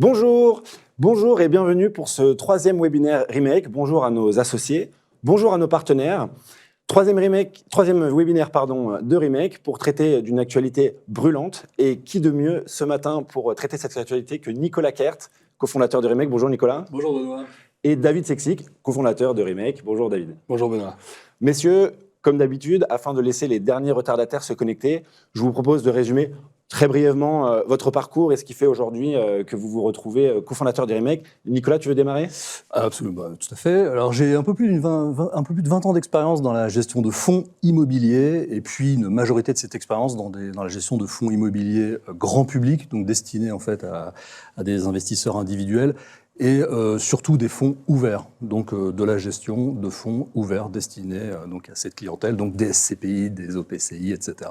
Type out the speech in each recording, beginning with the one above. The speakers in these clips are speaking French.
Bonjour, bonjour et bienvenue pour ce troisième webinaire Remake. Bonjour à nos associés, bonjour à nos partenaires. Troisième webinaire de Remake pour traiter d'une actualité brûlante. Et qui de mieux ce matin pour traiter cette actualité que Nicolas Kert, cofondateur de Remake. Bonjour Nicolas. Bonjour Benoît. Et David Sexic, cofondateur de Remake. Bonjour David. Bonjour Benoît. Messieurs, comme d'habitude, afin de laisser les derniers retardataires se connecter, je vous propose de résumer très brièvement votre parcours et ce qui fait aujourd'hui que vous vous retrouvez cofondateur de Remake. Nicolas, tu veux démarrer ? Absolument, tout à fait. Alors j'ai un peu plus de 20 ans d'expérience dans la gestion de fonds immobiliers et puis une majorité de cette expérience dans la gestion de fonds immobiliers grand public, donc destinés en fait à des investisseurs individuels et surtout des fonds ouverts, donc de la gestion de fonds ouverts destinés donc à cette clientèle, donc des SCPI, des OPCI, etc.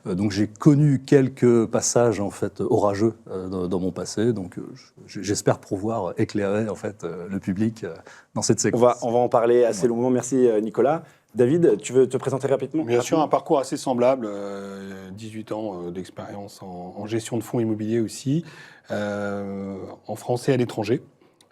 Donc j'ai connu quelques passages en fait orageux dans mon passé, donc j'espère pouvoir éclairer en fait le public dans cette séquence. On va en parler assez longuement. Merci Nicolas. David, tu veux te présenter rapidement ? Bien sûr, un parcours assez semblable, 18 ans d'expérience en gestion de fonds immobiliers aussi, en France et à l'étranger.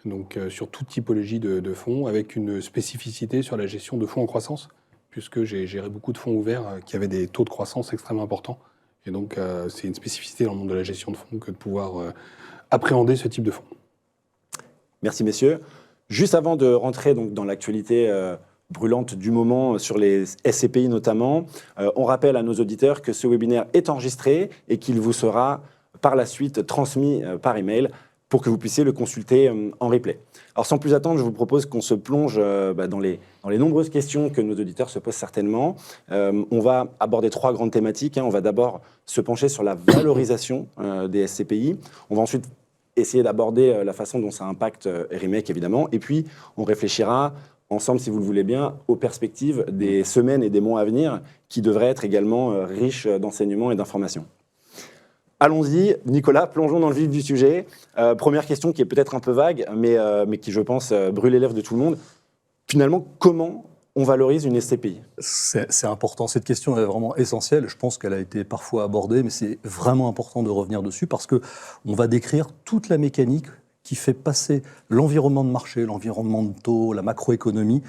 Donc sur toute typologie de fonds, avec une spécificité sur la gestion de fonds en croissance, puisque j'ai géré beaucoup de fonds ouverts qui avaient des taux de croissance extrêmement importants. Et donc c'est une spécificité dans le monde de la gestion de fonds que de pouvoir appréhender ce type de fonds. Merci messieurs. Juste avant de rentrer donc, dans l'actualité brûlante du moment sur les SCPI notamment, on rappelle à nos auditeurs que ce webinaire est enregistré et qu'il vous sera par la suite transmis par email pour que vous puissiez le consulter en replay. Alors sans plus attendre, je vous propose qu'on se plonge dans les nombreuses questions que nos auditeurs se posent certainement. On va aborder trois grandes thématiques. On va d'abord se pencher sur la valorisation des SCPI. On va ensuite essayer d'aborder la façon dont ça impacte Remake évidemment. Et puis on réfléchira ensemble, si vous le voulez bien, aux perspectives des semaines et des mois à venir qui devraient être également riches d'enseignements et d'informations. Allons-y, Nicolas, plongeons dans le vif du sujet. Première question qui est peut-être un peu vague, mais qui, je pense, brûle les lèvres de tout le monde. Finalement, comment on valorise une SCPI ? C'est important, cette question est vraiment essentielle. Je pense qu'elle a été parfois abordée, mais c'est vraiment important de revenir dessus parce qu'on va décrire toute la mécanique qui fait passer l'environnement de marché, l'environnement de taux, la macroéconomie,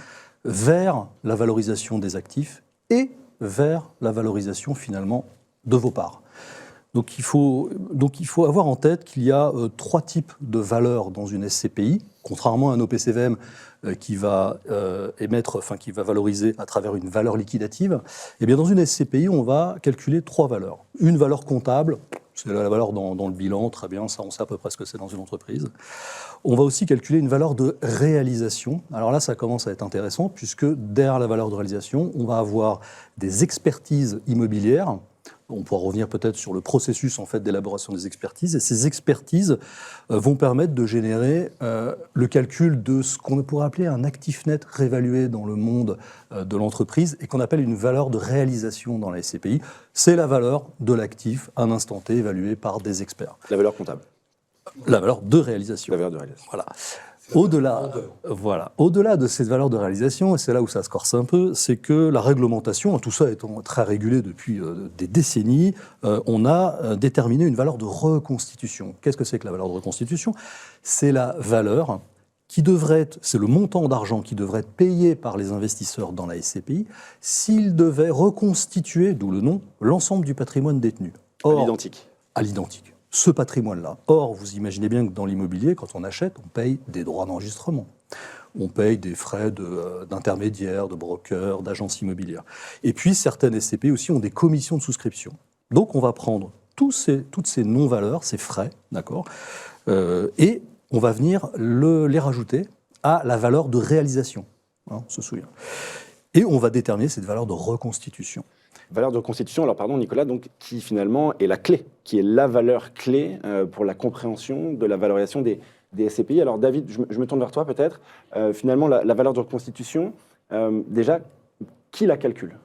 vers la valorisation des actifs et vers la valorisation finalement de vos parts. Donc il faut avoir en tête qu'il y a trois types de valeurs dans une SCPI, contrairement à un OPCVM qui va qui va valoriser à travers une valeur liquidative. Eh bien dans une SCPI, on va calculer trois valeurs. Une valeur comptable, c'est la valeur dans le bilan, très bien, ça on sait à peu près ce que c'est dans une entreprise. On va aussi calculer une valeur de réalisation. Alors là, ça commence à être intéressant puisque derrière la valeur de réalisation, on va avoir des expertises immobilières. On pourra revenir peut-être sur le processus en fait, d'élaboration des expertises. Et ces expertises vont permettre de générer le calcul de ce qu'on pourrait appeler un actif net réévalué dans le monde de l'entreprise et qu'on appelle une valeur de réalisation dans la SCPI. C'est la valeur de l'actif à un instant T évalué par des experts. La valeur comptable. La valeur de réalisation. La valeur de réalisation. Voilà. Au-delà de cette valeur de réalisation, et c'est là où ça se corse un peu, c'est que la réglementation, tout ça étant très régulé depuis des décennies, on a déterminé une valeur de reconstitution. Qu'est-ce que c'est que la valeur de reconstitution ? C'est la valeur qui devrait être, c'est le montant d'argent qui devrait être payé par les investisseurs dans la SCPI s'ils devaient reconstituer, d'où le nom, l'ensemble du patrimoine détenu. Or, à l'identique. À l'identique. Ce patrimoine-là. Or, vous imaginez bien que dans l'immobilier, quand on achète, on paye des droits d'enregistrement. On paye des frais d'intermédiaires, de brokers, d'agences immobilières. Et puis, certaines SCPI aussi ont des commissions de souscription. Donc, on va prendre toutes ces non-valeurs, ces frais, d'accord, et on va venir les rajouter à la valeur de réalisation. On se souvient. Et on va déterminer cette valeur de reconstitution. Valeur de reconstitution, alors pardon Nicolas, donc, qui finalement est la clé, qui est la valeur clé pour la compréhension de la valorisation des SCPI. Alors David, je me tourne vers toi peut-être. Finalement, la valeur de reconstitution, déjà, qui la calcule ?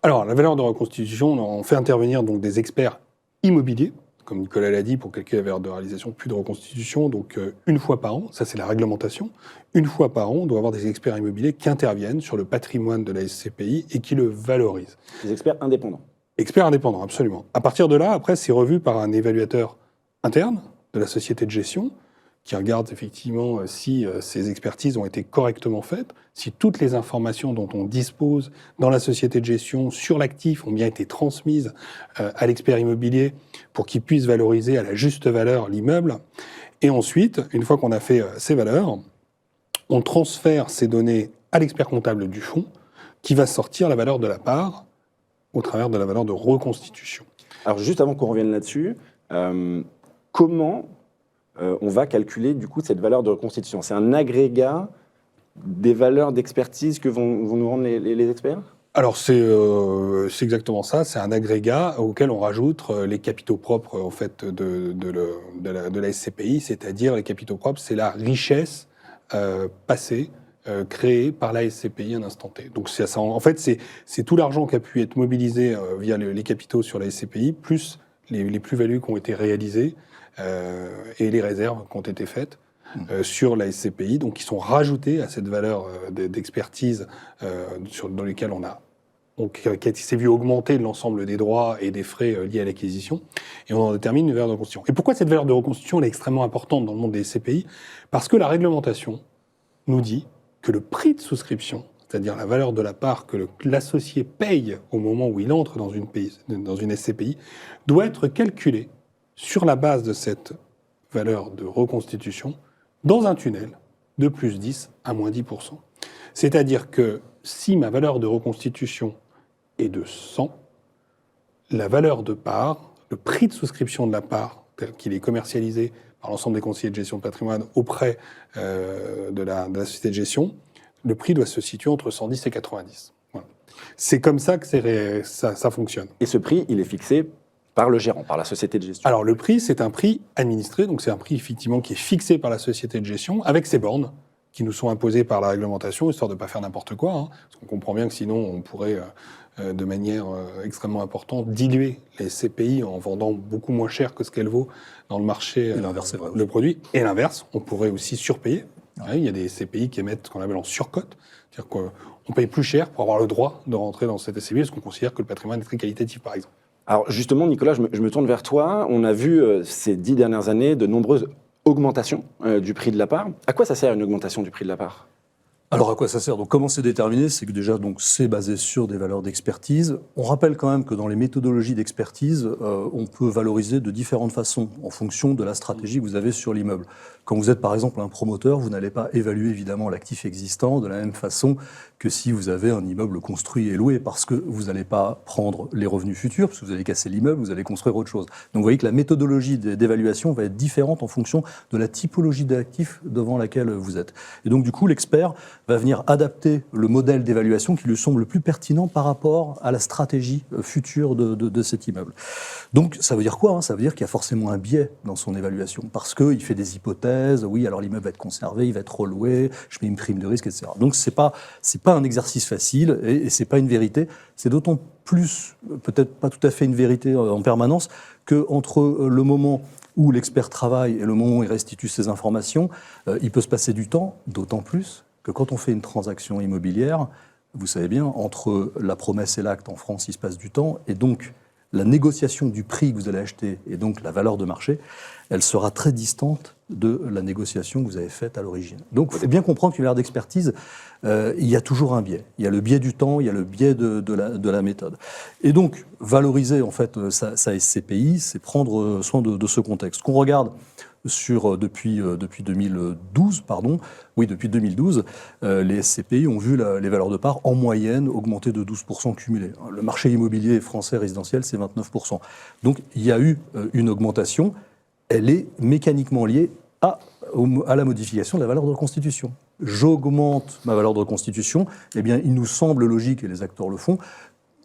Alors, la valeur de reconstitution, on fait intervenir donc des experts immobiliers, comme Nicolas l'a dit, pour calculer la valeur de réalisation, puis de reconstitution, donc une fois par an, ça c'est la réglementation. Une fois par an, on doit avoir des experts immobiliers qui interviennent sur le patrimoine de la SCPI et qui le valorisent. Des experts indépendants. Experts indépendants, absolument. À partir de là, après, c'est revu par un évaluateur interne, de la société de gestion, qui regarde effectivement si ces expertises ont été correctement faites, si toutes les informations dont on dispose dans la société de gestion sur l'actif ont bien été transmises à l'expert immobilier pour qu'il puisse valoriser à la juste valeur l'immeuble. Et ensuite, une fois qu'on a fait ces valeurs, on transfère ces données à l'expert comptable du fonds qui va sortir la valeur de la part au travers de la valeur de reconstitution. Alors juste avant qu'on revienne là-dessus, comment on va calculer du coup cette valeur de reconstitution? C'est un agrégat des valeurs d'expertise que vont nous rendre les experts? Alors c'est exactement ça, c'est un agrégat auquel on rajoute les capitaux propres en fait de la SCPI, c'est-à-dire les capitaux propres, c'est la richesse passée créée par la SCPI à un instant T. Donc c'est ça, en fait c'est tout l'argent qui a pu être mobilisé via les capitaux sur la SCPI, plus les plus-values qui ont été réalisées et les réserves qui ont été faites sur la SCPI, donc qui sont rajoutées à cette valeur d'expertise dans lesquelles qui s'est vu augmenter l'ensemble des droits et des frais liés à l'acquisition, et on en détermine une valeur de reconstitution. Et pourquoi cette valeur de reconstitution elle est extrêmement importante dans le monde des SCPI? Parce que la réglementation nous dit que le prix de souscription, c'est-à-dire la valeur de la part que l'associé paye au moment où il entre dans une SCPI, doit être calculé sur la base de cette valeur de reconstitution dans un tunnel de plus 10 à moins 10%. C'est-à-dire que si ma valeur de reconstitution est de 100, la valeur de part, le prix de souscription de la part, tel qu'il est commercialisé par l'ensemble des conseillers de gestion de patrimoine auprès de la société de gestion, le prix doit se situer entre 110 et 90. Voilà. C'est comme ça que ça fonctionne. Et ce prix, il est fixé par le gérant, par la société de gestion? Alors le prix, c'est un prix administré, donc c'est un prix effectivement qui est fixé par la société de gestion, avec ses bornes qui nous sont imposées par la réglementation, histoire de ne pas faire n'importe quoi, hein, parce qu'on comprend bien que sinon on pourrait, de manière extrêmement importante, diluer les CPI en vendant beaucoup moins cher que ce qu'elle vaut dans le marché, le produit. Et l'inverse, on pourrait aussi surpayer. Ouais, il y a des CPI qui émettent ce qu'on appelle en surcote, c'est-à-dire qu'on paye plus cher pour avoir le droit de rentrer dans cette SCPI, parce qu'on considère que le patrimoine est très qualitatif, par exemple. Alors justement, Nicolas, je me tourne vers toi. On a vu ces 10 dernières années de nombreuses augmentations du prix de la part. À quoi ça sert une augmentation du prix de la part? Alors à quoi ça sert? Donc comment c'est déterminé? C'est que déjà c'est basé sur des valeurs d'expertise. On rappelle quand même que dans les méthodologies d'expertise, on peut valoriser de différentes façons en fonction de la stratégie que vous avez sur l'immeuble. Quand vous êtes par exemple un promoteur, vous n'allez pas évaluer évidemment l'actif existant de la même façon que si vous avez un immeuble construit et loué, parce que vous n'allez pas prendre les revenus futurs, parce que vous allez casser l'immeuble, vous allez construire autre chose. Donc vous voyez que la méthodologie d'évaluation va être différente en fonction de la typologie d'actifs devant laquelle vous êtes. Et donc du coup, l'expert va venir adapter le modèle d'évaluation qui lui semble le plus pertinent par rapport à la stratégie future de cet immeuble. Donc ça veut dire quoi? Ça veut dire qu'il y a forcément un biais dans son évaluation, parce qu'il fait des hypothèses, oui, alors l'immeuble va être conservé, il va être reloué, je mets une prime de risque, etc. Donc c'est pas un exercice facile et c'est pas une vérité. C'est d'autant plus, peut-être pas tout à fait une vérité en permanence, qu'entre le moment où l'expert travaille et le moment où il restitue ses informations, il peut se passer du temps, d'autant plus que quand on fait une transaction immobilière, vous savez bien, entre la promesse et l'acte en France, il se passe du temps, et donc la négociation du prix que vous allez acheter et donc la valeur de marché, elle sera très distante de la négociation que vous avez faite à l'origine. Donc il faut bien comprendre qu'une valeur d'expertise, il y a toujours un biais. Il y a le biais du temps, il y a le biais de la méthode. Et donc valoriser en fait sa SCPI, c'est prendre soin de ce contexte. Qu'on regarde depuis 2012, les SCPI ont vu les valeurs de part en moyenne augmenter de 12% cumulé. Le marché immobilier français résidentiel, c'est 29%. Donc il y a eu une augmentation, elle est mécaniquement liée à la modification de la valeur de reconstitution. J'augmente ma valeur de reconstitution, eh bien il nous semble logique, et les acteurs le font,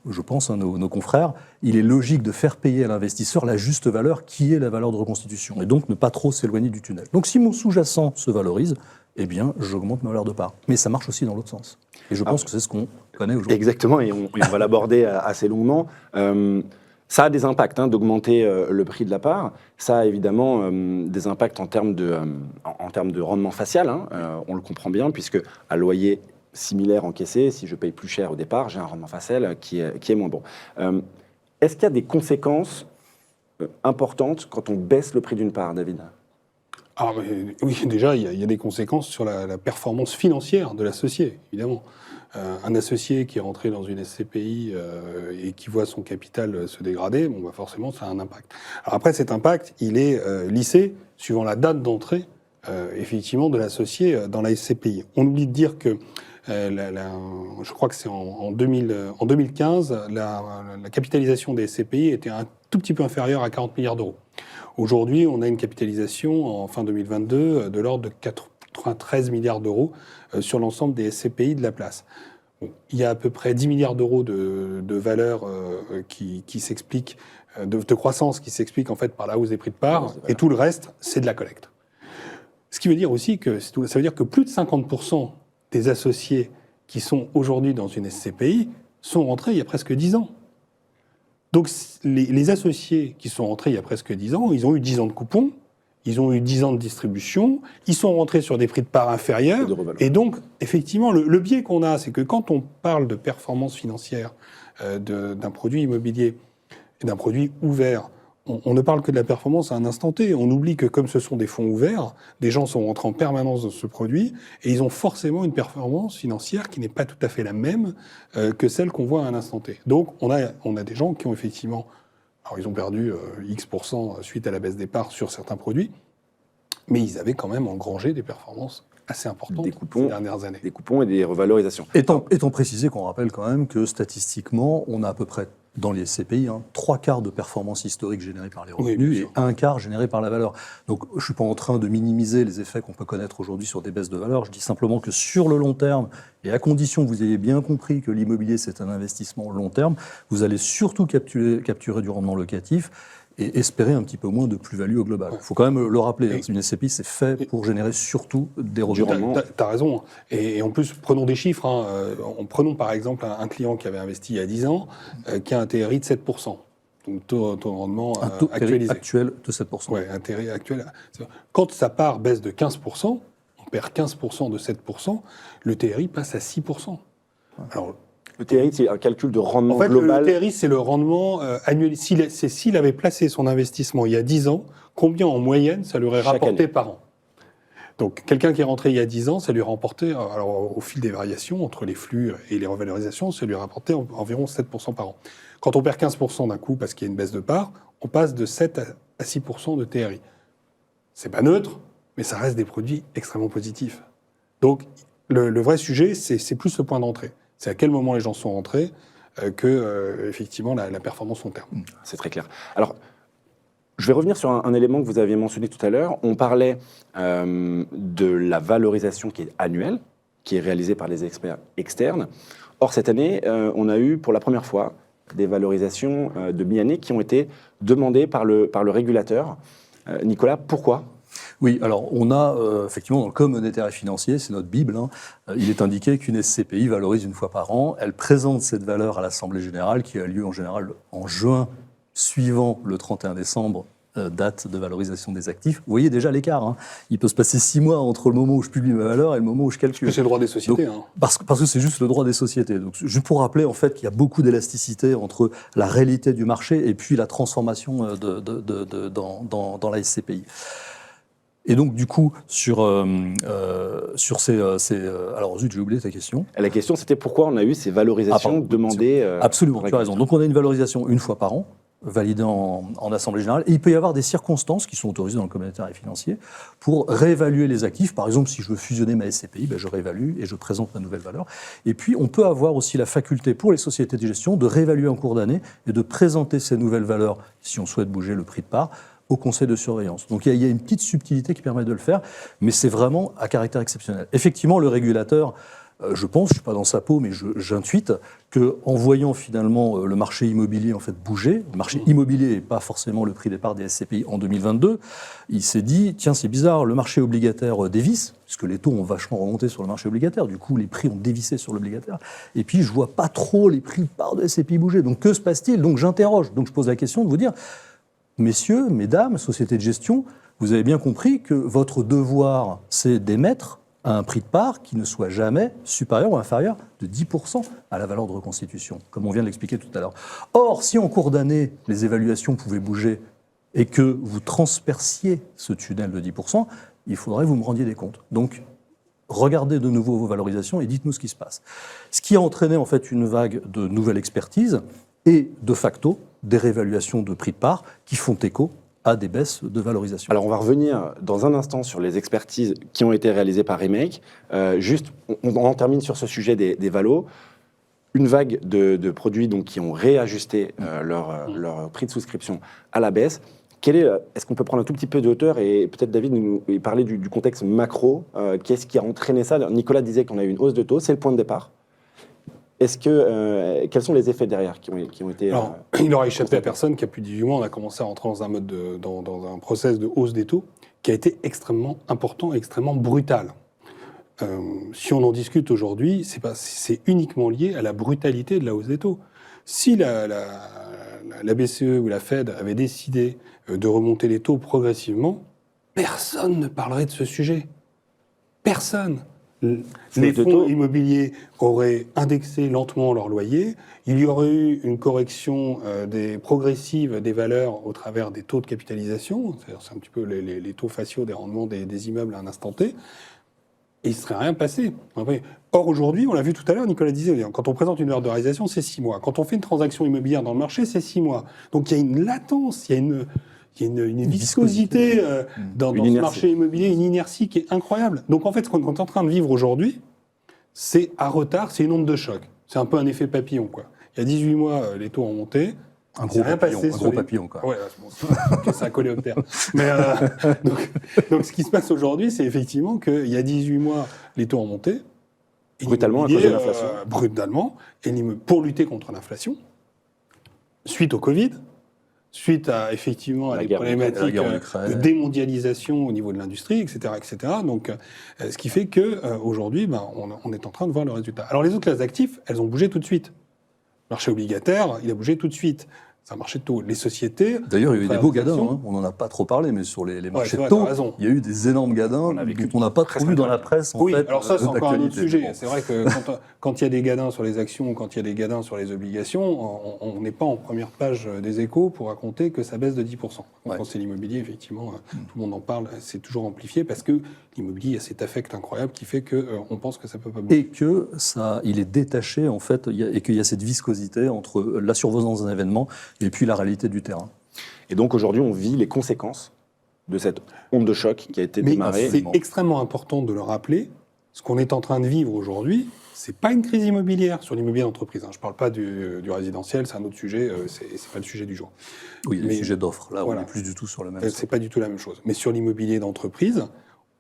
je pense, nos confrères, il est logique de faire payer à l'investisseur la juste valeur qui est la valeur de reconstitution, et donc ne pas trop s'éloigner du tunnel. Donc si mon sous-jacent se valorise, eh bien j'augmente ma valeur de part. Mais ça marche aussi dans l'autre sens. Et je pense que c'est ce qu'on connaît aujourd'hui. Exactement, et on va l'aborder assez longuement. Ça a des impacts d'augmenter le prix de la part. Ça a évidemment des impacts en termes de rendement facial. On le comprend bien, puisque à loyer similaire encaissé, si je paye plus cher au départ, j'ai un rendement facial qui est moins bon. Est-ce qu'il y a des conséquences importantes quand on baisse le prix d'une part, David ? Oui, déjà, il y a des conséquences sur la performance financière de l'associé, évidemment. Un associé qui est rentré dans une SCPI et qui voit son capital se dégrader, bon, bah forcément, ça a un impact. Alors après, cet impact, il est lissé suivant la date d'entrée, effectivement, de l'associé dans la SCPI. On oublie de dire que, je crois que c'est en 2015, la capitalisation des SCPI était un tout petit peu inférieure à 40 milliards d'euros. Aujourd'hui, on a une capitalisation en fin 2022 de l'ordre de 93 milliards d'euros sur l'ensemble des SCPI de la place. Bon, il y a à peu près 10 milliards d'euros de valeur qui s'explique, de croissance qui s'explique en fait par la hausse des prix de part, et tout le reste, c'est de la collecte. Ce qui veut dire aussi que ça veut dire que plus de 50% des associés qui sont aujourd'hui dans une SCPI sont rentrés il y a presque 10 ans. Donc les associés qui sont rentrés il y a presque 10 ans, ils ont eu 10 ans de coupons, ils ont eu 10 ans de distribution, ils sont rentrés sur des prix de part inférieurs. Et donc, effectivement, le biais qu'on a, c'est que quand on parle de performance financière d'un produit immobilier et d'un produit ouvert, on ne parle que de la performance à un instant T. On oublie que comme ce sont des fonds ouverts, des gens sont rentrés en permanence dans ce produit et ils ont forcément une performance financière qui n'est pas tout à fait la même que celle qu'on voit à un instant T. Donc on a des gens qui ont effectivement, alors ils ont perdu X% suite à la baisse des parts sur certains produits, mais ils avaient quand même engrangé des performances assez importantes ces dernières années. Des coupons et des revalorisations. Étant précisé qu'on rappelle quand même que statistiquement, on a à peu près dans les SCPI, 3/4 de performance historique générée par les revenus et 1/4 généré par la valeur. Donc je ne suis pas en train de minimiser les effets qu'on peut connaître aujourd'hui sur des baisses de valeur. Je dis simplement que sur le long terme, et à condition que vous ayez bien compris que l'immobilier c'est un investissement long terme, vous allez surtout capturer du rendement locatif et espérer un petit peu moins de plus-value au global. Il faut quand même le rappeler, une SCPI, c'est fait pour générer surtout des revenus. Tu as raison. Et en plus, prenons des chiffres. Prenons par exemple un client qui avait investi il y a 10 ans, qui a un TRI de 7%. Donc taux de rendement actualisé. Actuel de 7%. Oui, un TRI actuel. Quand sa part baisse de 15%, on perd 15% de 7%, le TRI passe à 6%. Alors, le TRI, c'est un calcul de rendement global. Le TRI, c'est le rendement annuel. S'il avait placé son investissement il y a 10 ans, combien en moyenne ça lui aurait rapporté par an? Donc, quelqu'un qui est rentré il y a 10 ans, ça lui a rapporté, alors au fil des variations, entre les flux et les revalorisations, ça lui a rapporté environ 7% par an. Quand on perd 15% d'un coup parce qu'il y a une baisse de part, on passe de 7 à 6% de TRI. C'est pas neutre, mais ça reste des produits extrêmement positifs. Donc, le vrai sujet, c'est plus le point d'entrée. C'est à quel moment les gens sont rentrés que, effectivement, la performance long terme. C'est très clair. Alors, je vais revenir sur un élément que vous aviez mentionné tout à l'heure. On parlait de la valorisation qui est annuelle, qui est réalisée par les experts externes. Or, cette année, on a eu pour la première fois des valorisations de mi-année qui ont été demandées par le régulateur. Nicolas, pourquoi ? Oui, alors on a effectivement dans le Code monétaire et financier, c'est notre Bible, il est indiqué qu'une SCPI valorise une fois par an. Elle présente cette valeur à l'Assemblée générale qui a lieu en général en juin suivant le 31 décembre, date de valorisation des actifs. Vous voyez déjà l'écart. Il peut se passer 6 mois entre le moment où je publie ma valeur et le moment où je calcule. C'est le droit des sociétés. Donc, parce que c'est juste le droit des sociétés. Donc, juste pour rappeler en fait qu'il y a beaucoup d'élasticité entre la réalité du marché et puis la transformation dans la SCPI. Et donc, du coup, sur ces... alors, zut, j'ai oublié ta question. La question, c'était pourquoi on a eu ces valorisations demandées... Absolument, tu as raison. Donc, on a une valorisation une fois par an, validée en Assemblée générale. Et il peut y avoir des circonstances qui sont autorisées dans le Code monétaire et financier pour réévaluer les actifs. Par exemple, si je veux fusionner ma SCPI, je réévalue et je présente ma nouvelle valeur. Et puis, on peut avoir aussi la faculté pour les sociétés de gestion de réévaluer en cours d'année et de présenter ces nouvelles valeurs, si on souhaite bouger le prix de part, au conseil de surveillance. Donc il y a une petite subtilité qui permet de le faire, mais c'est vraiment à caractère exceptionnel. Effectivement, le régulateur, je pense, je ne suis pas dans sa peau, mais j'intuite qu'en voyant finalement le marché immobilier en fait bouger, le marché immobilier et pas forcément le prix des parts des SCPI en 2022, il s'est dit, tiens, c'est bizarre, le marché obligataire dévisse, puisque les taux ont vachement remonté sur le marché obligataire, du coup les prix ont dévissé sur l'obligataire, et puis je ne vois pas trop les prix de parts de SCPI bouger. Donc que se passe-t-il ? Donc j'interroge, donc je pose la question de vous dire, messieurs, mesdames, sociétés de gestion, vous avez bien compris que votre devoir, c'est d'émettre à un prix de part qui ne soit jamais supérieur ou inférieur de 10% à la valeur de reconstitution, comme on vient de l'expliquer tout à l'heure. Or, si en cours d'année, les évaluations pouvaient bouger et que vous transperciez ce tunnel de 10%, il faudrait que vous me rendiez des comptes. Donc, regardez de nouveau vos valorisations et dites-nous ce qui se passe. Ce qui a entraîné en fait une vague de nouvelles expertises et de facto des réévaluations de prix de part qui font écho à des baisses de valorisation. Alors, on va revenir dans un instant sur les expertises qui ont été réalisées par Remake. Juste, on en termine sur ce sujet des valos. Une vague de produits donc, qui ont réajusté leur prix de souscription à la baisse. Est-ce qu'on peut prendre un tout petit peu de hauteur et peut-être, David, nous parler du contexte macro? Qu'est-ce qui a entraîné ça? Nicolas disait qu'on a eu une hausse de taux, c'est le point de départ. Quels sont les effets derrière qui ont été... Alors, il n'aura échappé à personne qu'à plus de 18 mois, on a commencé à rentrer dans un mode dans un process de hausse des taux qui a été extrêmement important et extrêmement brutal. Si on en discute aujourd'hui, c'est uniquement lié à la brutalité de la hausse des taux. Si la BCE ou la Fed avait décidé de remonter les taux progressivement, personne ne parlerait de ce sujet. Personne. Les fonds immobiliers auraient indexé lentement leur loyer, il y aurait eu une correction progressive des valeurs au travers des taux de capitalisation, c'est un petit peu les taux faciaux des rendements des immeubles à un instant T, et il ne serait rien passé. Or, aujourd'hui, on l'a vu tout à l'heure, Nicolas disait, quand on présente une valeur de réalisation, c'est 6 mois. Quand on fait une transaction immobilière dans le marché, c'est 6 mois. Donc, il y a une latence, il y a une viscosité dans ce marché immobilier, une inertie qui est incroyable. Donc, en fait, ce qu'on est en train de vivre aujourd'hui, c'est à retard, c'est une onde de choc. C'est un peu un effet papillon, quoi. Il y a 18 mois, les taux ont monté. Un gros papillon, quoi. Ouais, c'est un coléoptère. Mais donc, ce qui se passe aujourd'hui, c'est effectivement qu'il y a 18 mois, les taux ont monté. Brutalement, à cause de l'inflation. Brutalement. Et pour lutter contre l'inflation, suite au Covid, suite à, effectivement, à des problématiques de démondialisation au niveau de l'industrie, etc., etc. Donc, ce qui fait qu'aujourd'hui, on est en train de voir le résultat. Alors, les autres classes d'actifs, elles ont bougé tout de suite. Le marché obligataire, il a bougé tout de suite. C'est un marché de taux. Les sociétés... D'ailleurs, il y a eu des beaux gadins. Hein. On n'en a pas trop parlé, mais sur les marchés de taux, il y a eu des énormes gadins dont on n'a pas trop vu dans la presse. Oui, alors ça, c'est encore un autre sujet. C'est vrai que quand il y a des gadins sur les actions, quand il y a des gadins sur les obligations, on n'est pas en première page des Échos pour raconter que ça baisse de 10%. Quand c'est l'immobilier, effectivement, tout le monde en parle, c'est toujours amplifié parce que l'immobilier a cet affect incroyable qui fait qu'on pense que ça ne peut pas bouger. Et que il est détaché, en fait, et qu'il y a cette viscosité entre la survenance d'un événement et puis la réalité du terrain. Et donc aujourd'hui, on vit les conséquences de cette onde de choc qui a été démarrée. C'est extrêmement important de le rappeler. Ce qu'on est en train de vivre aujourd'hui, c'est pas une crise immobilière sur l'immobilier d'entreprise. Je ne parle pas du résidentiel, c'est un autre sujet, c'est pas le sujet du jour. Oui, le sujet d'offre, là, voilà. On n'est plus du tout sur le même. C'est pas du tout la même chose. Mais sur l'immobilier d'entreprise,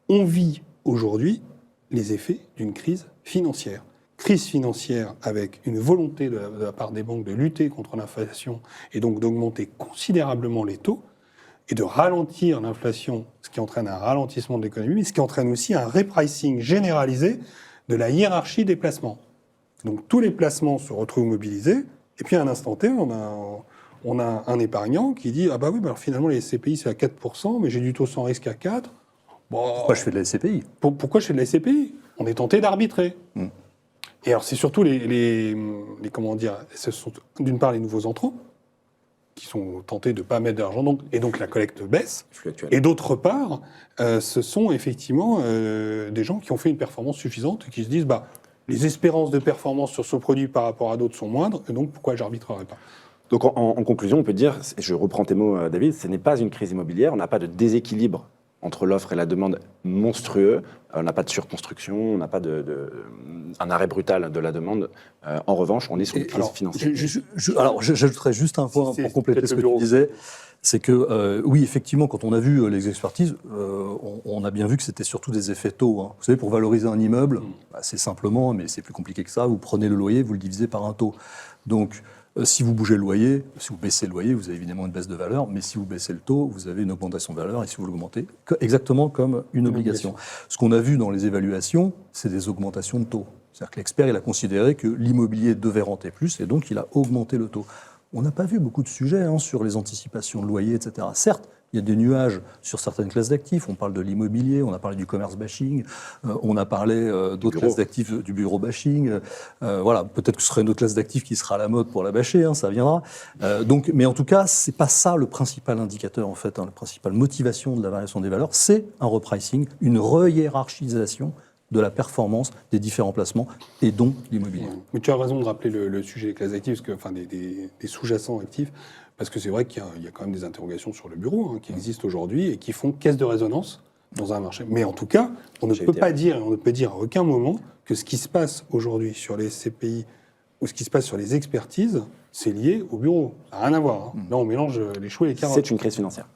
on vit aujourd'hui les effets d'une crise financière. Crise financière avec une volonté de la part des banques de lutter contre l'inflation et donc d'augmenter considérablement les taux et de ralentir l'inflation, ce qui entraîne un ralentissement de l'économie, mais ce qui entraîne aussi un repricing généralisé de la hiérarchie des placements. Donc tous les placements se retrouvent mobilisés et puis à un instant T, on a un épargnant qui dit « Ah bah oui, alors finalement les SCPI c'est à 4%, mais j'ai du taux sans risque à 4%. » Pourquoi je fais de la SCPI? Pourquoi je fais de la SCPI? On est tenté d'arbitrer. Et alors, c'est surtout comment dire, ce sont d'une part les nouveaux entrants qui sont tentés de ne pas mettre d'argent, et donc la collecte baisse. Et d'autre part, ce sont effectivement des gens qui ont fait une performance suffisante et qui se disent, les espérances de performance sur ce produit par rapport à d'autres sont moindres, et donc pourquoi j'arbitrerai pas? Donc en conclusion, on peut dire, je reprends tes mots, David, ce n'est pas une crise immobilière, on n'a pas de déséquilibre entre l'offre et la demande monstrueux. On n'a pas de surconstruction, on n'a pas un arrêt brutal de la demande. En revanche, on est sur une crise financière. Alors, j'ajouterais juste un point pour compléter ce que tu disais. C'est que, oui, effectivement, quand on a vu les expertises, on a bien vu que c'était surtout des effets taux. Hein. Vous savez, pour valoriser un immeuble, c'est simplement, mais c'est plus compliqué que ça, vous prenez le loyer, vous le divisez par un taux. Donc, si vous bougez le loyer, si vous baissez le loyer, vous avez évidemment une baisse de valeur, mais si vous baissez le taux, vous avez une augmentation de valeur, et si vous l'augmentez, exactement comme une obligation. Ce qu'on a vu dans les évaluations, c'est des augmentations de taux. C'est-à-dire que l'expert, il a considéré que l'immobilier devait renter plus, et donc il a augmenté le taux. on n'a pas vu beaucoup de sujets sur les anticipations de loyers, etc. Certes, il y a des nuages sur certaines classes d'actifs. On parle de l'immobilier, on a parlé du commerce bashing, on a parlé d'autres classes d'actifs, du bureau bashing. Voilà, peut-être que ce serait une autre classe d'actifs qui sera à la mode pour la bâcher, ça viendra. Mais en tout cas, c'est pas ça le principal indicateur, en fait. La principale motivation de la variation des valeurs, c'est un repricing, une re-hiérarchisation de la performance des différents placements et donc l'immobilier. Mais tu as raison de rappeler le sujet des classes actives, des sous-jacents actifs, parce que c'est vrai qu'il y a quand même des interrogations sur le bureau qui existent aujourd'hui et qui font caisse de résonance dans un marché. Mais en tout cas, on ne peut pas dire, on ne peut dire à aucun moment que ce qui se passe aujourd'hui sur les SCPI ou ce qui se passe sur les expertises, c'est lié au bureau. Ça n'a rien à voir. Là, on mélange les choux et les carottes. C'est une crise financière.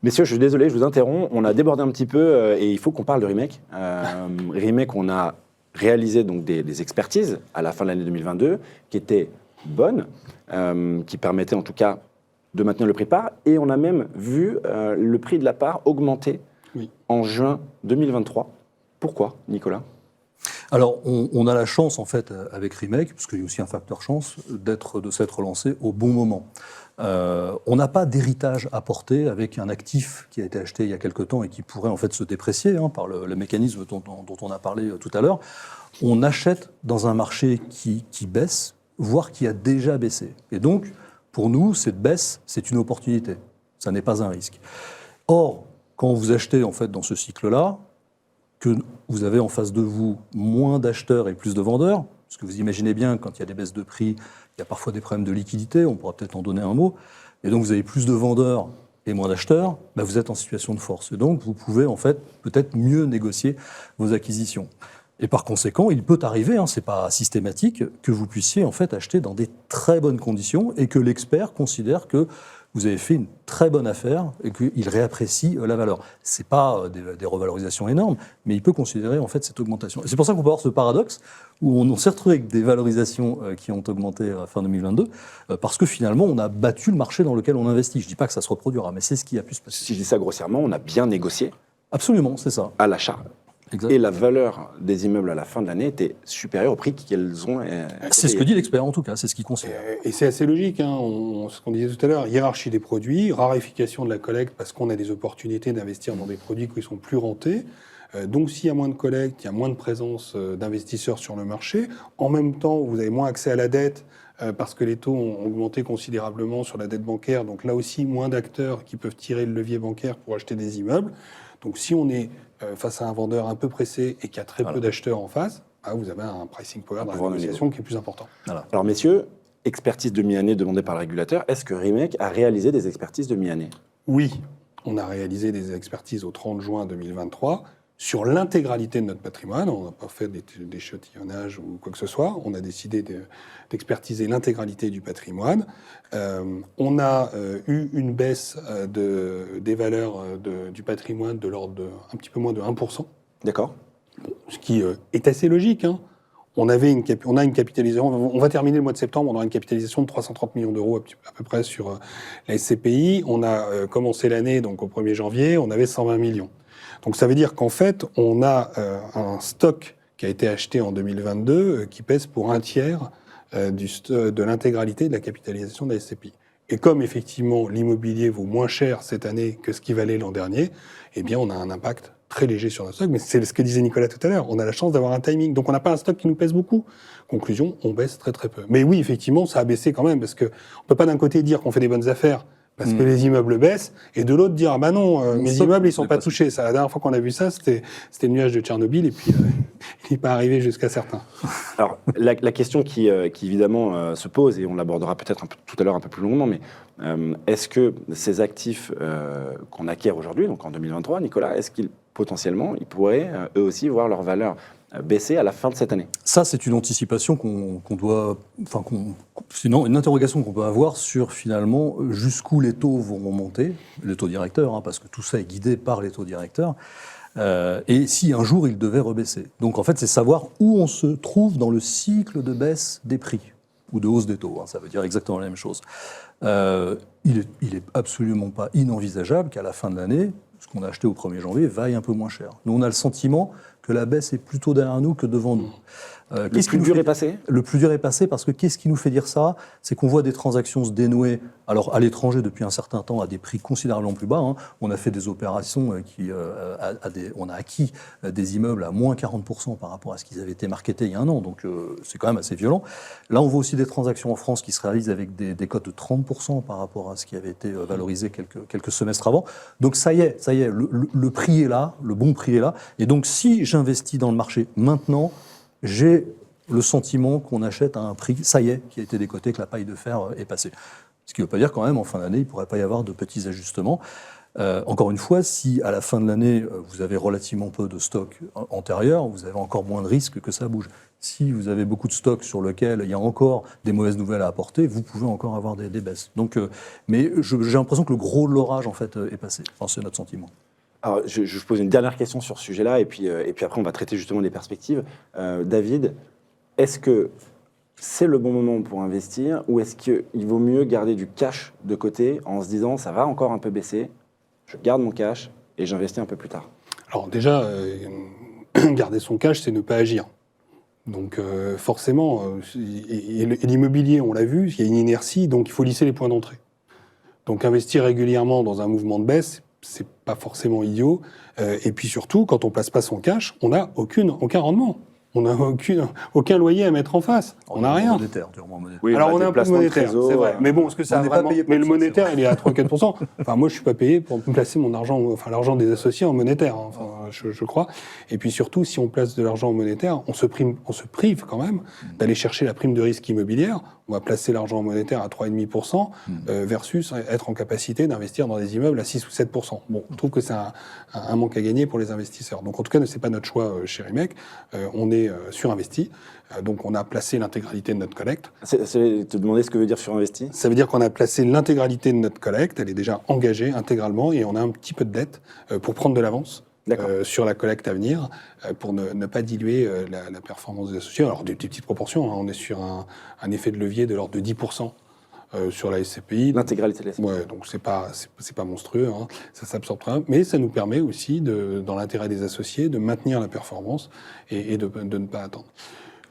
Messieurs, je suis désolé, je vous interromps. On a débordé un petit peu et il faut qu'on parle de Remake. Remake, on a réalisé donc des expertises à la fin de l'année 2022 qui étaient bonnes, qui permettaient en tout cas de maintenir le prix de part. Et on a même vu le prix de la part augmenter en juin 2023. Pourquoi, Nicolas ? Alors, on a la chance, en fait, avec Remake, parce qu'il y a aussi un facteur chance, de s'être lancé au bon moment. On n'a pas d'héritage à porter avec un actif qui a été acheté il y a quelque temps et qui pourrait en fait se déprécier par le mécanisme dont on a parlé tout à l'heure. On achète dans un marché qui baisse, voire qui a déjà baissé. Et donc, pour nous, cette baisse, c'est une opportunité. Ça n'est pas un risque. Or, quand vous achetez en fait dans ce cycle-là, que vous avez en face de vous moins d'acheteurs et plus de vendeurs, parce que vous imaginez bien, quand il y a des baisses de prix, il y a parfois des problèmes de liquidité, on pourra peut-être en donner un mot, et donc vous avez plus de vendeurs et moins d'acheteurs, vous êtes en situation de force. Et donc vous pouvez en fait peut-être mieux négocier vos acquisitions. Et par conséquent, il peut arriver, c'est pas systématique, que vous puissiez en fait acheter dans des très bonnes conditions et que l'expert considère que vous avez fait une très bonne affaire et qu'il réapprécie la valeur. Ce n'est pas des revalorisations énormes, mais il peut considérer en fait cette augmentation. Et c'est pour ça qu'on peut avoir ce paradoxe où on s'est retrouvé avec des valorisations qui ont augmenté à fin 2022 parce que finalement on a battu le marché dans lequel on investit. Je ne dis pas que ça se reproduira, mais c'est ce qui a pu se passer. Si je dis ça grossièrement, on a bien négocié. Absolument, c'est ça. À l'achat. Exactement. Et la valeur des immeubles à la fin de l'année était supérieure au prix qu'elles ont. C'est ce que dit l'expert en tout cas, c'est ce qu'il considère. Et c'est assez logique, ce qu'on disait tout à l'heure, hiérarchie des produits, raréfication de la collecte parce qu'on a des opportunités d'investir dans des produits qui sont plus rentés. Donc s'il y a moins de collecte, il y a moins de présence d'investisseurs sur le marché. En même temps, vous avez moins accès à la dette parce que les taux ont augmenté considérablement sur la dette bancaire. Donc là aussi, moins d'acteurs qui peuvent tirer le levier bancaire pour acheter des immeubles. Donc si on est face à un vendeur un peu pressé et qu'il y a très peu d'acheteurs en face, vous avez un pricing power dans la négociation qui est plus important. Voilà. Alors messieurs, expertise demi-année demandée par le régulateur, est-ce que Remake a réalisé des expertises demi-année ? Oui, on a réalisé des expertises au 30 juin 2023 sur l'intégralité de notre patrimoine. On n'a pas fait d'échantillonnage ou quoi que ce soit. On a décidé d'expertiser l'intégralité du patrimoine. On a eu une baisse des valeurs du patrimoine de l'ordre d'un petit peu moins de 1%. D'accord. Ce qui est assez logique. On a une capitalisation, on va terminer le mois de septembre, on aura une capitalisation de 330 millions d'euros à peu près sur la SCPI. On a commencé l'année, donc au 1er janvier, on avait 120 millions. Donc ça veut dire qu'en fait, on a un stock qui a été acheté en 2022 qui pèse pour un tiers de l'intégralité de la capitalisation de la SCPI. Et comme effectivement l'immobilier vaut moins cher cette année que ce qui valait l'an dernier, eh bien on a un impact très léger sur notre stock. Mais c'est ce que disait Nicolas tout à l'heure, on a la chance d'avoir un timing. Donc on n'a pas un stock qui nous pèse beaucoup. Conclusion, on baisse très très peu. Mais oui, effectivement, ça a baissé quand même, parce qu'on ne peut pas d'un côté dire qu'on fait des bonnes affaires, parce que les immeubles baissent, et de l'autre dire, non, mes immeubles, ils ne sont pas touchés. Ça, la dernière fois qu'on a vu ça, c'était le nuage de Tchernobyl, et puis il n'est pas arrivé jusqu'à certains. Alors, la question qui évidemment se pose, et on l'abordera peut-être tout à l'heure un peu plus longuement, mais est-ce que ces actifs qu'on acquiert aujourd'hui, donc en 2023, Nicolas, est-ce qu'ils potentiellement, ils pourraient eux aussi voir leur valeur baisser à la fin de cette année? Ça, c'est une anticipation c'est une interrogation qu'on peut avoir sur finalement jusqu'où les taux vont monter, les taux directeurs, parce que tout ça est guidé par les taux directeurs, et si un jour ils devaient rebaisser. Donc en fait, c'est savoir où on se trouve dans le cycle de baisse des prix ou de hausse des taux. Ça veut dire exactement la même chose. Il est absolument pas inenvisageable qu'à la fin de l'année, ce qu'on a acheté au 1er janvier vaille un peu moins cher. Nous, on a le sentiment que la baisse est plutôt derrière nous que devant nous. Le plus dur est passé ? Le plus dur est passé parce que qu'est-ce qui nous fait dire ça ? C'est qu'on voit des transactions se dénouer, alors à l'étranger depuis un certain temps, à des prix considérablement plus bas. On a fait des opérations on a acquis des immeubles à moins 40% par rapport à ce qu'ils avaient été marketés il y a un an, donc c'est quand même assez violent. Là, on voit aussi des transactions en France qui se réalisent avec des cotes de 30% par rapport à ce qui avait été valorisé quelques semestres avant. Donc ça y est, le prix est là, le bon prix est là. Et donc si j'investis dans le marché maintenant, j'ai le sentiment qu'on achète à un prix, ça y est, qui a été décoté, que la paille de fer est passée. Ce qui ne veut pas dire quand même, en fin d'année, il ne pourrait pas y avoir de petits ajustements. Encore une fois, si à la fin de l'année, vous avez relativement peu de stock antérieur, vous avez encore moins de risques que ça bouge. Si vous avez beaucoup de stock sur lequel il y a encore des mauvaises nouvelles à apporter, vous pouvez encore avoir des baisses. Donc, mais j'ai l'impression que le gros de l'orage, en fait, est passé. Enfin, c'est notre sentiment. Alors, je pose une dernière question sur ce sujet-là, et puis après, on va traiter justement des perspectives. David, est-ce que c'est le bon moment pour investir, ou est-ce qu'il vaut mieux garder du cash de côté en se disant, ça va encore un peu baisser, je garde mon cash et j'investis un peu plus tard? Alors déjà, garder son cash, c'est ne pas agir. Donc forcément, et l'immobilier, on l'a vu, il y a une inertie, donc il faut lisser les points d'entrée. Donc investir régulièrement dans un mouvement de baisse, c'est pas forcément idiot. Et puis surtout, quand on place pas son cash, on n'a aucun rendement. On n'a aucun loyer à mettre en face. On n'a rien. Durement monétaire. Oui, alors on a un peu de monétaire, c'est vrai. Mais bon, est-ce que ça a vraiment... Mais le monétaire, il est à 3-4%. Enfin, moi, je suis pas payé pour placer mon argent, enfin l'argent des associés en monétaire, hein, enfin, je crois. Et puis surtout, si on place de l'argent en monétaire, on se prive quand même d'aller chercher la prime de risque immobilière. On va placer l'argent en monétaire à 3,5% versus être en capacité d'investir dans des immeubles à 6 ou 7%. Bon, je trouve que c'est un manque à gagner pour les investisseurs. Donc en tout cas, c'est pas notre choix chez Rimec. On est surinvesti. Donc on a placé l'intégralité de notre collecte. C'est te demander ce que veut dire surinvesti? Ça veut dire qu'on a placé l'intégralité de notre collecte, elle est déjà engagée intégralement et on a un petit peu de dette pour prendre de l'avance sur la collecte à venir, pour ne pas diluer la performance des associés. Alors des petites proportions, hein, on est sur un effet de levier de l'ordre de 10%. Sur la SCPI. L'intégralité de la SCPI. Ouais, donc c'est pas monstrueux, hein, ça s'absorbe très bien, mais ça nous permet aussi, dans l'intérêt des associés, de maintenir la performance et de ne pas attendre.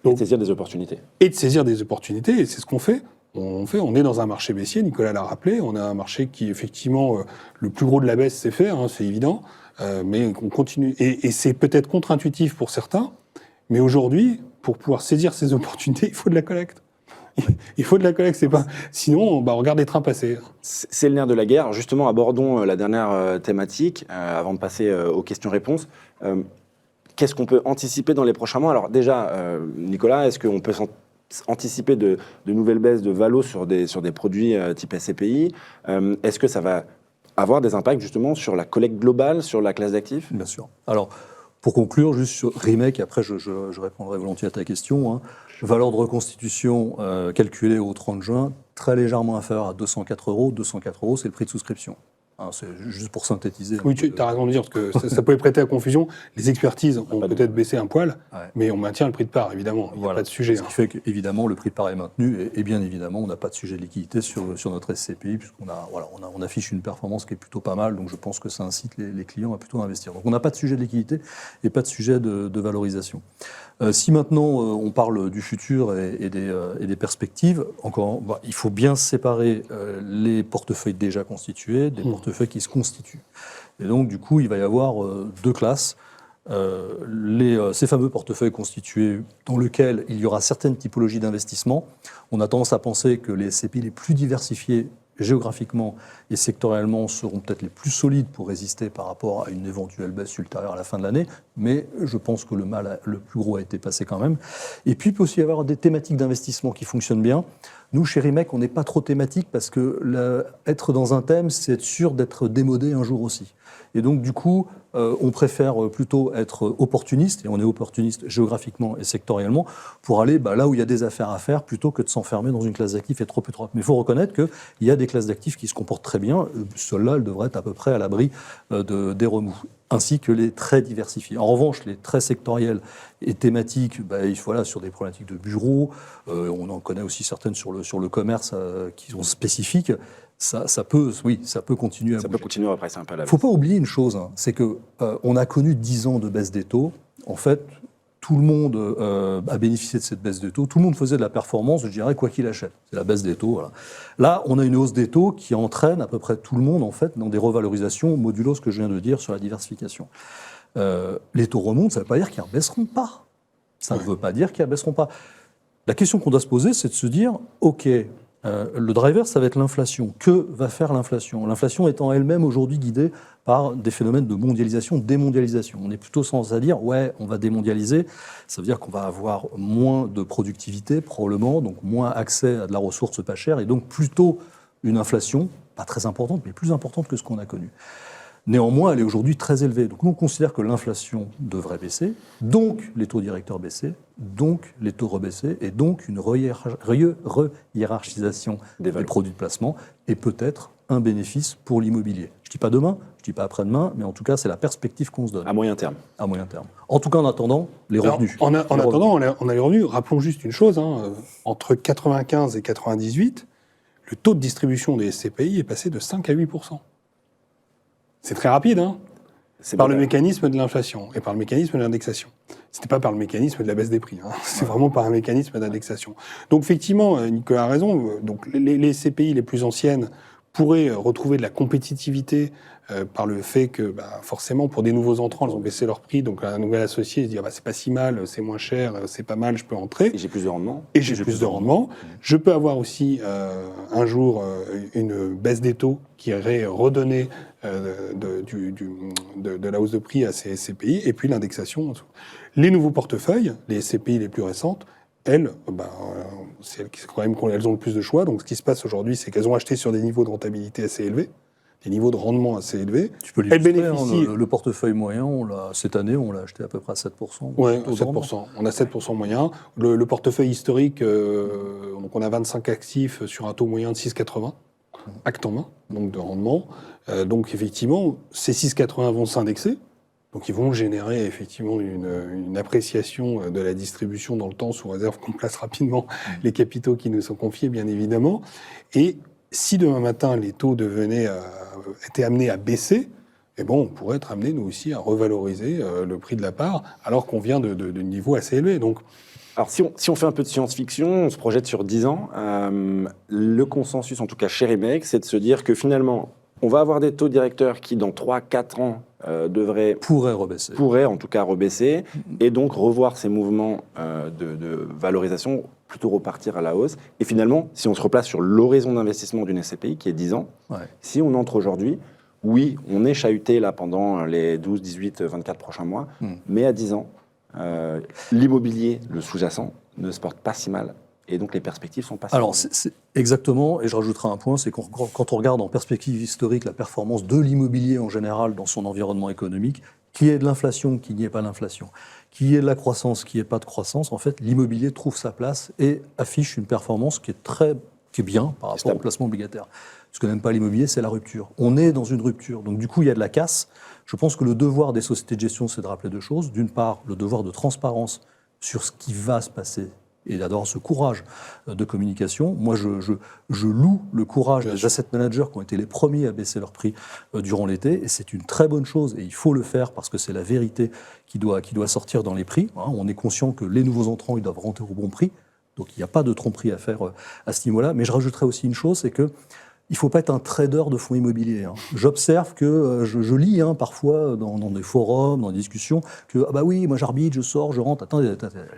Donc, et de saisir des opportunités. Et de saisir des opportunités, et c'est ce qu'on fait. On est dans un marché baissier, Nicolas l'a rappelé, on a un marché qui, effectivement, le plus gros de la baisse, c'est fait, hein, c'est évident, mais on continue. Et c'est peut-être contre-intuitif pour certains, mais aujourd'hui, pour pouvoir saisir ces opportunités, il faut de la collecte. Il faut de la collecte, c'est pas. Sinon, on regarde les trains passer. C'est le nerf de la guerre. Alors justement, abordons la dernière thématique avant de passer aux questions-réponses. Qu'est-ce qu'on peut anticiper dans les prochains mois? Alors déjà, Nicolas, est-ce qu'on peut anticiper de nouvelles baisses de valo sur des produits type SCPI? Est-ce que ça va avoir des impacts justement sur la collecte globale, sur la classe d'actifs? Bien sûr. Alors, pour conclure, juste sur Rimec, après je répondrai volontiers à ta question, hein. Valeur de reconstitution calculée au 30 juin, très légèrement inférieure à 204 €. 204 €, c'est le prix de souscription. Hein, c'est juste pour synthétiser. Oui, tu as raison de dire, parce que ça pouvait prêter à confusion. Les expertises ont peut-être baissé un poil, mais on maintient le prix de part, évidemment. Il n'y a pas de sujet. Ce qui fait qu'évidemment, le prix de part est maintenu, et bien évidemment, on n'a pas de sujet de liquidité sur notre SCPI, puisqu'on affiche une performance qui est plutôt pas mal, donc je pense que ça incite les clients à plutôt investir. Donc on n'a pas de sujet de liquidité et pas de sujet de valorisation. Si maintenant on parle du futur et des perspectives, il faut bien séparer les portefeuilles déjà constitués des portefeuilles qui se constituent. Et donc du coup, il va y avoir deux classes. Ces fameux portefeuilles constitués dans lesquels il y aura certaines typologies d'investissement. On a tendance à penser que les SCPI les plus diversifiés géographiquement et sectoriellement seront peut-être les plus solides pour résister par rapport à une éventuelle baisse ultérieure à la fin de l'année, mais je pense que le plus gros a été passé quand même. Et puis il peut aussi y avoir des thématiques d'investissement qui fonctionnent bien. Nous, chez Rimec, on n'est pas trop thématique parce que être dans un thème, c'est être sûr d'être démodé un jour aussi. Et donc, du coup, on préfère plutôt être opportuniste, et on est opportuniste géographiquement et sectoriellement, pour aller là où il y a des affaires à faire, plutôt que de s'enfermer dans une classe d'actifs trop étroite. Mais il faut reconnaître qu'il y a des classes d'actifs qui se comportent très bien. Celles-là, elles devraient être à peu près à l'abri des remous, ainsi que les très diversifiés. En revanche, les très sectoriels et thématiques, sur des problématiques de bureaux, on en connaît aussi certaines sur le commerce qui sont spécifiques. Ça peut continuer à bouger. Ça peut continuer après, c'est un peu à la Il ne faut pas oublier une chose, hein, c'est qu'on a connu 10 ans de baisse des taux en fait, tout le monde a bénéficié de cette baisse des taux. Tout le monde faisait de la performance, je dirais, quoi qu'il achète. C'est la baisse des taux. Voilà. Là, on a une hausse des taux qui entraîne à peu près tout le monde, en fait, dans des revalorisations, modulo ce que je viens de dire sur la diversification. Les taux remontent, ça ne veut pas dire qu'ils ne baisseront pas. Ça ne veut pas dire qu'ils ne baisseront pas. La question qu'on doit se poser, c'est de se dire, OK, le driver, ça va être l'inflation. Que va faire l'inflation? L'inflation étant elle-même aujourd'hui guidée par des phénomènes de mondialisation, démondialisation. On est plutôt tendance à dire, ouais, on va démondialiser. Ça veut dire qu'on va avoir moins de productivité, probablement, donc moins accès à de la ressource pas chère, et donc plutôt une inflation, pas très importante, mais plus importante que ce qu'on a connu. Néanmoins, elle est aujourd'hui très élevée. Donc nous, on considère que l'inflation devrait baisser, donc les taux directeurs baisser, donc les taux rebaisser, et donc une re-hiérarchisation des produits de placement, et peut-être un bénéfice pour l'immobilier. Je ne dis pas demain, je ne dis pas après-demain, mais en tout cas, c'est la perspective qu'on se donne. À moyen terme. À moyen terme. En tout cas, en attendant, les revenus. En attendant, on a les revenus. Rappelons juste une chose, entre 95 et 98, le taux de distribution des SCPI est passé de 5 à 8%. C'est très rapide, C'est par le mécanisme de l'inflation et par le mécanisme de l'indexation. Ce n'est pas par le mécanisme de la baisse des prix, c'est vraiment par un mécanisme d'indexation. Donc effectivement, Nicolas a raison, donc les SCPI les plus anciennes pourraient retrouver de la compétitivité par le fait que forcément pour des nouveaux entrants, elles ont baissé leur prix, donc un nouvel associé se dit c'est pas si mal, c'est moins cher, c'est pas mal, je peux entrer. Et j'ai plus de rendement. Et j'ai plus de rendement. Je peux avoir aussi un jour une baisse des taux qui irait redonner de la hausse de prix à ces SCPI, et puis l'indexation. Les nouveaux portefeuilles, les SCPI les plus récentes, elles, c'est quand même qu'elles ont le plus de choix. Donc ce qui se passe aujourd'hui, c'est qu'elles ont acheté sur des niveaux de rentabilité assez élevés, des niveaux de rendement assez élevés. Tu peux bénéficient. Le portefeuille moyen, cette année, on l'a acheté à peu près à 7%. Oui, 7%. On a 7% moyen. Le portefeuille historique, donc on a 25 actifs sur un taux moyen de 6,80, acte en main, donc de rendement. Donc effectivement, ces 6,80 vont s'indexer. Donc ils vont générer effectivement une appréciation de la distribution dans le temps, sous réserve qu'on place rapidement les capitaux qui nous sont confiés, bien évidemment. Et si demain matin les taux étaient amenés à baisser, on pourrait être amené nous aussi à revaloriser le prix de la part, alors qu'on vient de niveaux assez élevés. Donc, alors si on fait un peu de science-fiction, on se projette sur 10 ans, le consensus, en tout cas chez Remake, c'est de se dire que finalement, on va avoir des taux directeurs qui, dans 3-4 ans, pourraient en tout cas rebaisser, et donc revoir ces mouvements de valorisation, plutôt repartir à la hausse. Et finalement, si on se replace sur l'horizon d'investissement d'une SCPI, qui est 10 ans, si on entre aujourd'hui, oui, on est chahuté là pendant les 12, 18, 24 prochains mois, mais à 10 ans, l'immobilier, le sous-jacent, ne se porte pas si mal. Et donc les perspectives sont pas si Alors c'est exactement, et je rajouterai un point, c'est quand on regarde en perspective historique la performance de l'immobilier en général dans son environnement économique, qu'il y ait de l'inflation, qu'il n'y ait pas d'inflation, qu'il y ait de la croissance, qu'il n'y ait pas de croissance, en fait l'immobilier trouve sa place et affiche une performance qui est bien par rapport au placement obligataire. Ce que n'aime pas l'immobilier, c'est la rupture. On est dans une rupture, donc du coup il y a de la casse. Je pense que le devoir des sociétés de gestion, c'est de rappeler deux choses. D'une part, le devoir de transparence sur ce qui va se passer, et d'avoir ce courage de communication. Moi, je loue le courage des asset managers qui ont été les premiers à baisser leur prix durant l'été, et c'est une très bonne chose, et il faut le faire parce que c'est la vérité qui doit sortir dans les prix. On est conscient que les nouveaux entrants, ils doivent rentrer au bon prix, donc il n'y a pas de tromperie à faire à ce niveau-là, mais je rajouterai aussi une chose, c'est que il ne faut pas être un trader de fonds immobiliers. J'observe que, je lis parfois dans des forums, dans des discussions, que oui, moi j'arbitre, je sors, je rentre. Attendez,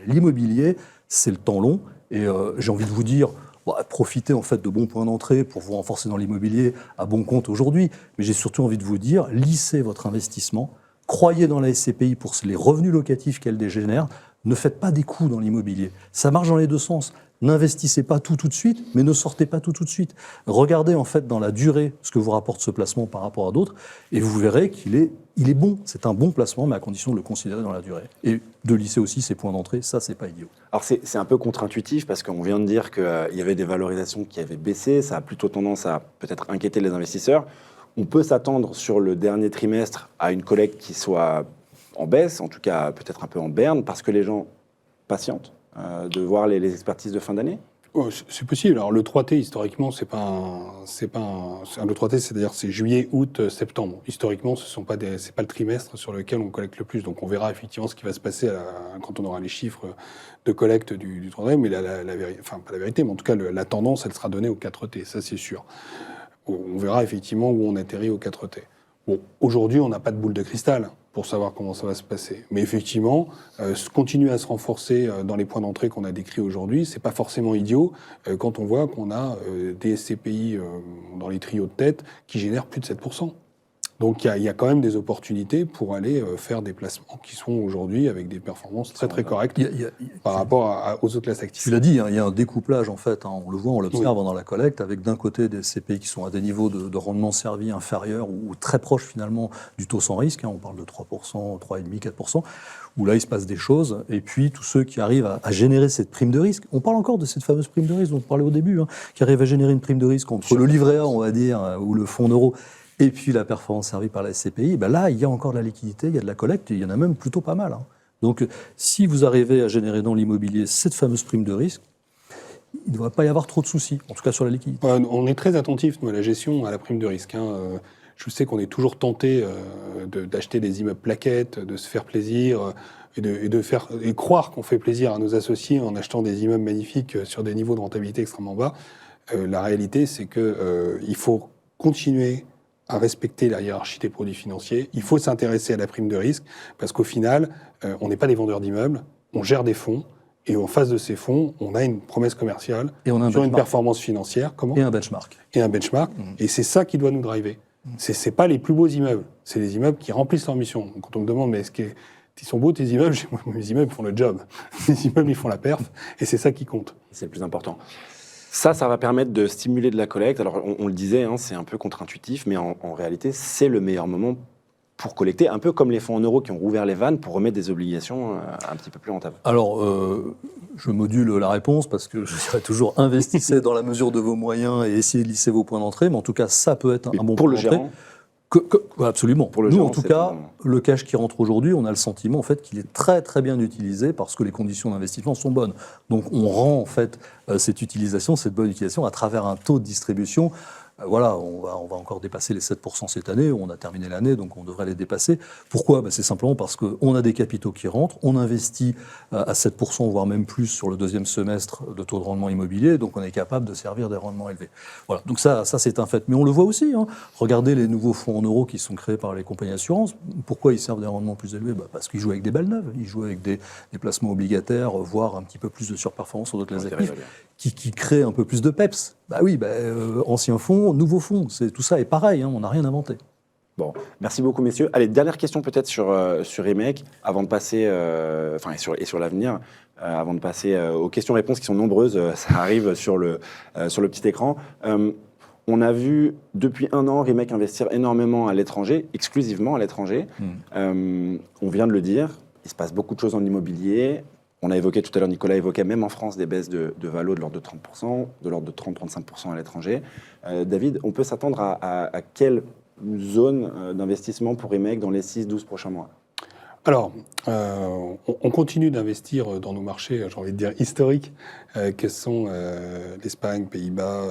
l'immobilier, c'est le temps long. Et j'ai envie de vous dire, profitez en fait de bons points d'entrée pour vous renforcer dans l'immobilier à bon compte aujourd'hui. Mais j'ai surtout envie de vous dire, lissez votre investissement, croyez dans la SCPI pour les revenus locatifs qu'elle dégénère, ne faites pas des coups dans l'immobilier. Ça marche dans les deux sens. N'investissez pas tout de suite, mais ne sortez pas tout de suite. Regardez en fait dans la durée ce que vous rapporte ce placement par rapport à d'autres, et vous verrez qu'il est bon. C'est un bon placement, mais à condition de le considérer dans la durée. Et de lisser aussi ses points d'entrée, ça c'est pas idiot. Alors c'est un peu contre-intuitif parce qu'on vient de dire qu'il y avait des valorisations qui avaient baissé, ça a plutôt tendance à peut-être inquiéter les investisseurs. On peut s'attendre sur le dernier trimestre à une collecte qui soit en baisse, en tout cas peut-être un peu en berne, parce que les gens patientent de voir les expertises de fin d'année. Oh, c'est possible. Alors le 3T historiquement, le 3T, c'est-à-dire c'est juillet, août, septembre. Historiquement, c'est pas le trimestre sur lequel on collecte le plus. Donc on verra effectivement ce qui va se passer quand on aura les chiffres de collecte du 3T. Mais enfin pas la vérité, mais en tout cas la tendance, elle sera donnée au 4T. Ça c'est sûr. On verra effectivement où on atterrit au 4T. Bon, aujourd'hui, on n'a pas de boule de cristal pour savoir comment ça va se passer. Mais effectivement, continuer à se renforcer dans les points d'entrée qu'on a décrits aujourd'hui, c'est pas forcément idiot quand on voit qu'on a des SCPI dans les trios de tête qui génèrent plus de 7%. Donc il y a quand même des opportunités pour aller faire des placements qui sont aujourd'hui avec des performances très très correctes par rapport aux autres classes actives. Tu l'as dit, il y a un découplage en fait, on le voit, on l'observe dans la collecte, avec d'un côté des CPI qui sont à des niveaux de rendement servi inférieurs ou très proches finalement du taux sans risque, on parle de 3%, 3,5%, 4%, où là il se passe des choses, et puis tous ceux qui arrivent à générer cette prime de risque, on parle encore de cette fameuse prime de risque dont on parlait au début, qui arrive à générer une prime de risque entre le livret A, on va dire, ou le fonds euro, et puis la performance servie par la SCPI, là, il y a encore de la liquidité, il y a de la collecte, et il y en a même plutôt pas mal. Donc, si vous arrivez à générer dans l'immobilier cette fameuse prime de risque, il ne devrait pas y avoir trop de soucis, en tout cas sur la liquidité. On est très attentifs, nous, à la gestion, à la prime de risque. Je sais qu'on est toujours tenté d'acheter des immeubles plaquettes, de se faire plaisir, et croire qu'on fait plaisir à nos associés en achetant des immeubles magnifiques sur des niveaux de rentabilité extrêmement bas. La réalité, c'est qu'il faut continuer à respecter la hiérarchie des produits financiers. Il faut s'intéresser à la prime de risque, parce qu'au final, on n'est pas des vendeurs d'immeubles, on gère des fonds, et en face de ces fonds, on a une promesse commerciale sur une performance financière. Et un benchmark. Et c'est ça qui doit nous driver. C'est pas les plus beaux immeubles, c'est les immeubles qui remplissent leur mission. Donc, quand on me demande, mais ils sont beaux tes immeubles? Mes immeubles font le job. Les immeubles, ils font la perf, et c'est ça qui compte. C'est le plus important. Ça va permettre de stimuler de la collecte. Alors, on le disait, c'est un peu contre-intuitif, mais en réalité, c'est le meilleur moment pour collecter, un peu comme les fonds en euros qui ont rouvert les vannes pour remettre des obligations un petit peu plus rentables. Alors, je module la réponse parce que je dirais toujours investissez dans la mesure de vos moyens et essayez de lisser vos points d'entrée, mais en tout cas, ça peut être un bon point d'entrée. Absolument. Pour le Nous, gérant, en tout cas, le cash qui rentre aujourd'hui, on a le sentiment en fait qu'il est très très bien utilisé parce que les conditions d'investissement sont bonnes. Donc, on rend en fait cette bonne utilisation à travers un taux de distribution. Voilà, on va encore dépasser les 7% cette année. On a terminé l'année, donc on devrait les dépasser. Pourquoi ? C'est simplement parce qu'on a des capitaux qui rentrent, on investit à 7%, voire même plus sur le deuxième semestre de taux de rendement immobilier, donc on est capable de servir des rendements élevés. Voilà, donc ça c'est un fait. Mais on le voit aussi. Regardez les nouveaux fonds en euros qui sont créés par les compagnies d'assurance. Pourquoi ils servent des rendements plus élevés ? Parce qu'ils jouent avec des balles neuves, ils jouent avec des placements obligataires, voire un petit peu plus de surperformance sur d'autres classes actifs, qui créent un peu plus de peps. Anciens fonds, nouveaux fonds, tout ça est pareil, on n'a rien inventé. Bon, merci beaucoup messieurs. Allez, dernière question peut-être sur Imec, avant de passer, sur l'avenir, avant de passer aux questions-réponses qui sont nombreuses, ça arrive sur le petit écran. On a vu depuis un an Imec investir énormément à l'étranger, exclusivement à l'étranger. On vient de le dire, il se passe beaucoup de choses en immobilier. On a évoqué tout à l'heure, Nicolas évoquait même en France des baisses de valo de l'ordre de 30%, de l'ordre de 30-35% à l'étranger. David, on peut s'attendre à quelle zone d'investissement pour Imec dans les 6-12 prochains mois ? Alors, on continue d'investir dans nos marchés, j'ai envie de dire historiques, que sont l'Espagne, Pays-Bas,